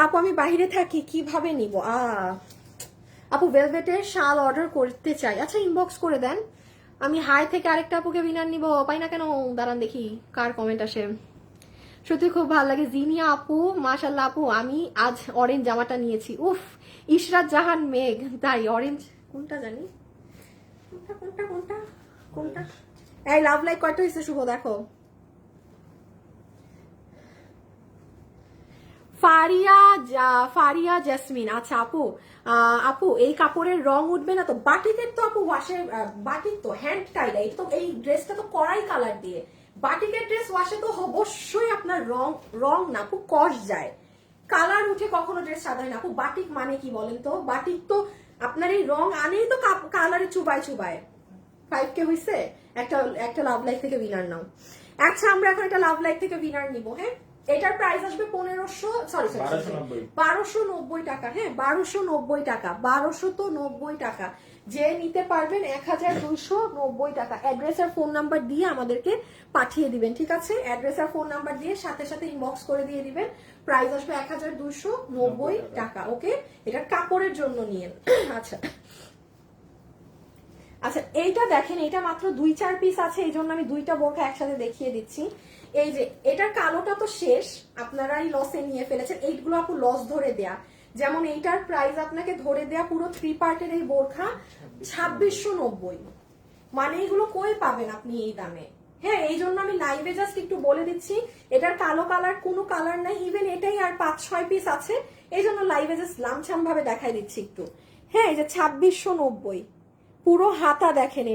আপু আমি বাইরে থাকি কিভাবে নিব? আপু ভেলভেটের শাল অর্ডার করতে চাই, আচ্ছা ইনবক্স করে দেন, আমি হাই থেকে আরেকটা আপুকে উইনার নিব, পাই না কেন, দাঁড়ান দেখি কার কমেন্ট আসে। সত্যি খুব ভালো লাগে জিনিয়া আপু, মাশাল্লাহ আপু আমি আজ অরেঞ্জ জামাটা নিয়েছি, উফ। ইশরাত জাহান মেঘ, তাই অরেঞ্জ কোনটা জানি, কোনটা কোনটা কোনটা কোনটা, এই লাভ লাইক কয়টা হয়েছে শুভ দেখো। ফারিয়া জেসমিন, আচ্ছা আপু আপু এই কাপড়ের রং উঠবে না তো? বাটিকের তো আপু ওয়াশে, বাটিক তো হ্যান্ড টাইড, এই তো এই ড্রেসটা তো কড়াই কালার দিয়ে, বাটিকের ড্রেস ওয়াশে তো অবশ্যই আপনার রং না আপু কস যায়, কালার উঠে কখনো ড্রেস সাদা হয় না আপু। বাটিক মানে কি বলেন তো? বাটিক তো আপনার এই রং আনেই তো কালারে চুবায় চুবায়। 5K হইছে, একটা লাভ লাইফ থেকে উইনার নাও। আচ্ছা আমরা এখন একটা লাভ লাইফ থেকে উইনার নিব, হ্যাঁ এটার প্রাইস আসবে 1290 টাকা, হ্যাঁ 1290 টাকা, 1290 টাকা। যে নিতে পারবেন 1290 টাকা। অ্যাড্রেস আর ফোন নাম্বার দিয়ে আমাদেরকে পাঠিয়ে দিবেন, ঠিক আছে? অ্যাড্রেস আর ফোন নাম্বার দিয়ে সাথে সাথে ইনবক্স করে দিয়ে দিবেন। প্রাইস আসবে 1290 টাকা, ওকে? এটা কাপড়ের জন্য নিয়েন। আচ্ছা আচ্ছা এইটা দেখেন, এটা মাত্র 2-4 পিস আছে, এই জন্য আমি 2টা বোরখা একসাথে দেখিয়ে দিচ্ছি। এই যে এটার কালোটা তো শেষ, আপনারাই লসে নিয়ে ফেলেছেন, এইগুলো আপু লস ধরে দেয়া। যেমন এইটার প্রাইস আপনাকে ধরে দেয়া পুরো 3 পার্টের এই বোরখা 2690, মানে এগুলো কই পাবেন আপনি এই দামে? হ্যাঁ এই জন্য আমি লাইভে জাস্ট একটু বলে দিচ্ছি, এটার কালো কালার কোনো কালার নাই, ইভেন এটাই আর 5-6 পিস আছে, এই জন্য লাইভে জাস্ট লামছাম ভাবে দেখাই দিচ্ছি একটু। হ্যাঁ এই যে 2690, পুরো হাতা দেখেন,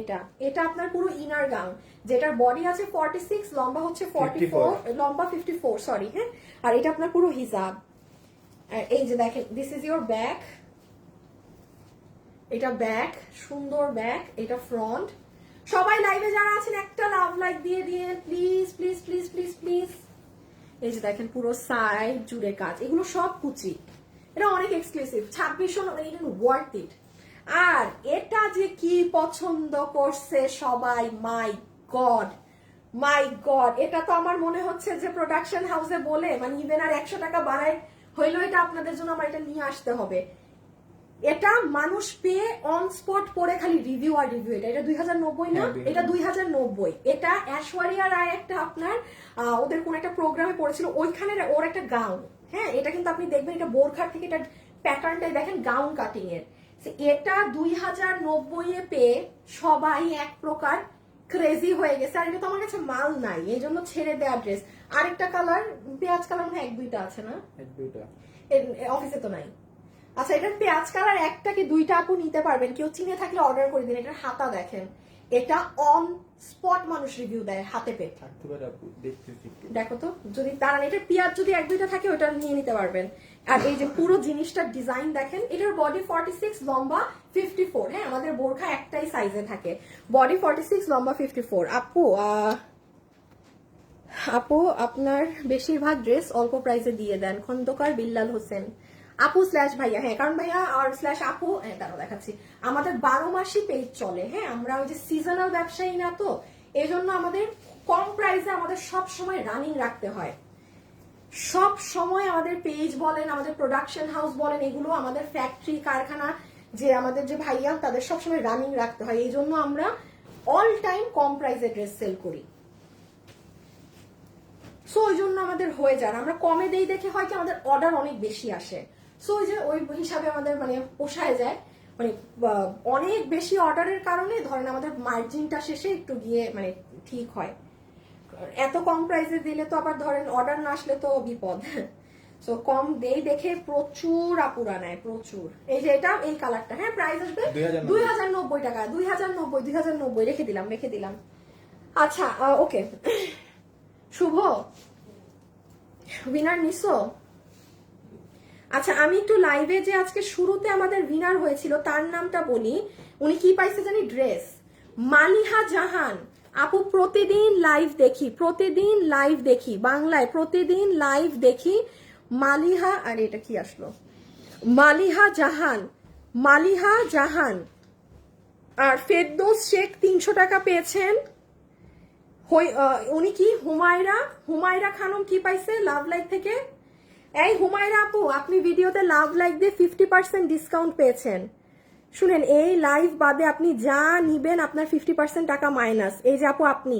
এটা আপনার পুরো ইনার গাউন, যেটার বডি আছে 46, লম্বা হচ্ছে 44, লম্বা 54 সরি, হ্যাঁ। আর এটা আপনার পুরো হিজাব। এই যে দেখেন দিস ইজ ইওর ব্যাক, এটা ব্যাক, সুন্দর ব্যাক, এটা ফ্রন্ট। সবাই লাইভে যারা আছেন একটা লাভ লাইক দিয়ে দিয়ে please please please please please. এই যে দেখেন পুরো সাইড জুড়ে কাজ, এগুলো সব কুচি, এটা অনেক এক্সক্লুসিভ, 2600 ওয়ার্থ ইট। আর এটা যে কি পছন্দ করছে সবাই, মাই গড মাই গড, এটা তো আমার মনে হচ্ছে যে প্রোডাকশন হাউসে বলে মানে ইভেন আর 100 টাকা বাড়ায় হইলো এটা আপনাদের জন্য আমার এটা নিয়ে আসতে হবে। এটা মানুষ পেয়ে অন স্পট পরে খালি রিভিউ আর রিভিউ। এটা 2090 না, এটা 2090। এটা ঐশ্বরিয়া রায় একটা আপনার ওদের কোন একটা প্রোগ্রামে পড়েছিল, ওইখানে ওর একটা গাউন। হ্যাঁ, এটা কিন্তু আপনি দেখবেন এটা বোরখার থেকে এটা প্যাটার্নটাই দেখেন গাউন কাটিং এর। এটা 2090 এ পেয়ে সবাই এক প্রকার ক্রেজি হয়ে গেছে। আর এটা তো আমার কাছে মাল নাই, এই জন্য ছেড়ে দেওয়া ড্রেস। আরেকটা কালার পেঁয়াজ কালার মনে হয় 1-2টা আছে না, 1-2টা অফিসে তো নাই। আচ্ছা, এটার পেঁয়াজ কালার একটা কি 2টা আপু নিতে পারবেন, কেউ চিনে থাকলে অর্ডার করে দিন। এটার হাতা দেখেন, এটা অন স্পট মানুষ রিভিউ দেয় হাতে পেয়ে। থাকতে পারে আপু, দেখতেছি দেখো তো, যদি দাঁড়ান এটার পেঁয়াজ যদি 1-2টা থাকে ওটা নিয়ে নিতে পারবেন। আর এই যে পুরো জিনিসটার ডিজাইন দেখেন, এটার বডি 46, লম্বা 54। হ্যাঁ, আমাদের বোরখা একটাই সাইজে থাকে, বডি 46, লম্বা 54। আপু আপনার বেশিরভাগ ড্রেস অল্প প্রাইসে দিয়ে দেন। খন্দকার বিল্লাল হোসেন আপু / ভাইয়া। হ্যাঁ, কারণ ভাইয়া আর / আপু তারও দেখাচ্ছি, আমাদের 12 মাসই পেজ চলে। হ্যাঁ, আমরা ওই যে সিজনাল ব্যবসায়ী না, তো এই জন্য আমাদের কম প্রাইসে আমাদের সব সময় রানিং রাখতে হয়। সব সময় আমাদের পেজ বলেন, আমাদের প্রোডাকশন হাউস বলেন, এগুলো আমাদের ফ্যাক্টরি কারখানা যে আমাদের যে ভাইয়া তাদের সবসময় রানিং রাখতে হয়। এই জন্য আমরা অল টাইম কম প্রাইসে ড্রেস সেল করি। সো ওই জন্য আমাদের হয়ে যায়, আমরা কমে দেই দেখে হয় কি আমাদের অর্ডার অনেক বেশি আসে। সো ওই যে ওই হিসাবে আমাদের মানে পোষায় যায়, মানে অনেক বেশি অর্ডারের কারণে ধরেন আমাদের মার্জিনটা শেষে একটু গিয়ে মানে ঠিক হয়। এত কম প্রাইসে দিলে তো আবার ধরেন অর্ডার না আসলে তো বিপদ। সো কম দেই দেখে প্রচুর আপুরা নেয়, প্রচুর। এই যে এটা এই কালারটা, হ্যাঁ প্রাইস আসবে 2090 টাকা। 2090 রেখে দিলাম। আচ্ছা ওকে, শুভ উইনার নিছো? আচ্ছা, আমি একটু লাইভে যে আজকে শুরুতে আমাদের উইনার হয়েছিল তার নামটা বলি। উনি কি পাইছে জানি, ড্রেস। মালিহা জাহান আপু, প্রতিদিন লাইভ দেখি বাংলায়, প্রতিদিন লাইভ দেখি। মালিহা, আর এটা কি আসলো, মালিহা জাহান আর ফেরদৌস শেখ 300 টাকা পেয়েছেন। উনি কি হুমায়রা খানম কি পাইছে লাভ লাইক থেকে? এই হুমায়রা আপু, আপনি ভিডিওতে লাভ লাইক দিয়ে 50% ডিসকাউন্ট পেয়েছেন। শুনেন, এই লাইভ বাদে আপনি যা নিবেন আপনার 50% টাকা মাইনাস। এই যে আপু আপনি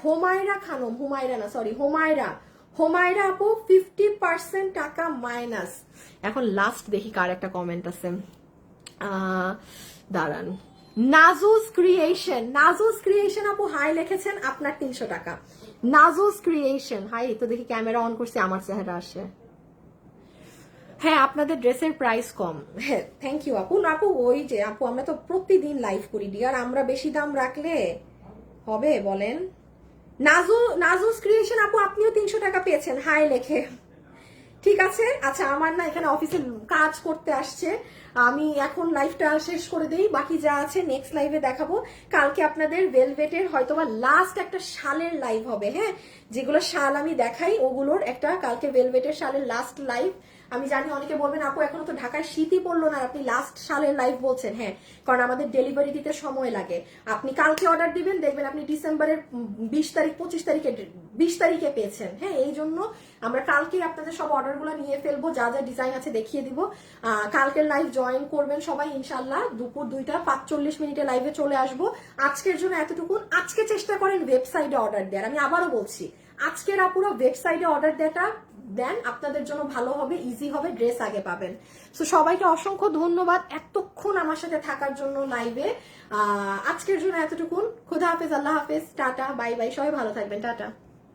হুমায়রা খানম, হুমায়রা আপু 50% টাকা মাইনাস। এখন লাস্ট দেখি কার একটা কমেন্ট আছে, দাঁড়ান। নাজুস ক্রিয়েশন আপু হাই লিখেছেন, আপনার 300 টাকা। নাজুস ক্রিয়েশন হাই, তো দেখি ক্যামেরা অন করছে আমার চেহারা আসে। হ্যাঁ, আপনাদের ড্রেসের প্রাইস কম। হ্যাঁ, থ্যাংক ইউ আপু। আপু ওই যে আপু, আমরা তো প্রতিদিন লাইভ করি ডিয়ার, আমরা বেশি দাম রাখলে হবে বলেন? নাজুস ক্রিয়েশন আপু, আপনিও 300 টাকা পেয়েছেন হাই লেখে। ঠিক আছে। আচ্ছা, আমার না এখানে অফিসে কাজ করতে আসছে, আমি এখন লাইভটা শেষ করে দেই, বাকি যা আছে নেক্সট লাইভে দেখাবো। কালকে আপনাদের ভেলভেটের হয়তোবা লাস্ট একটা শালের লাইভ হবে। হ্যাঁ, যেগুলো শাল আমি দেখাই ওগুলোর একটা কালকে ভেলভেটের শালের লাস্ট লাইভ। আমি জানি অনেকে বলবেন আপু এখনো তো ঢাকায় শীতই পড়লো না, আপনি লাস্ট শালের লাইভ বলছেন। হ্যাঁ, কারণ আমাদের ডেলিভারি দিতে সময় লাগে। আপনি কালকে অর্ডার দিবেন, দেখবেন আপনি ডিসেম্বরের 20 তারিখ 20 তারিখে পেয়েছেন। হ্যাঁ, এই জন্য আমরা কালকে আপনাদের সব অর্ডারগুলো নিয়ে ফেলবো, যা যা ডিজাইন আছে দেখিয়ে দিব। কালকের লাইভ জয়েন করবেন সবাই ইনশাল্লাহ। দুপুর 2:45 লাইভে চলে আসবো। আজকের জন্য এতটুকু। আজকে চেষ্টা করেন ওয়েবসাইটে অর্ডার দেওয়ার। আমি আবারও বলছি, আজকের আপুরা ওয়েবসাইটে অর্ডার দেন, আপনাদের জন্য ভালো হবে, ইজি হবে, ড্রেস আগে পাবেন। সো সবাইকে অসংখ্য ধন্যবাদ এতক্ষণ আমার সাথে থাকার জন্য লাইভে। আজকের জন্য এতটুকুন। খোদা হাফেজ, আল্লাহ হাফেজ, টাটা, বাই বাই, সবাই ভালো থাকবেন, টাটা।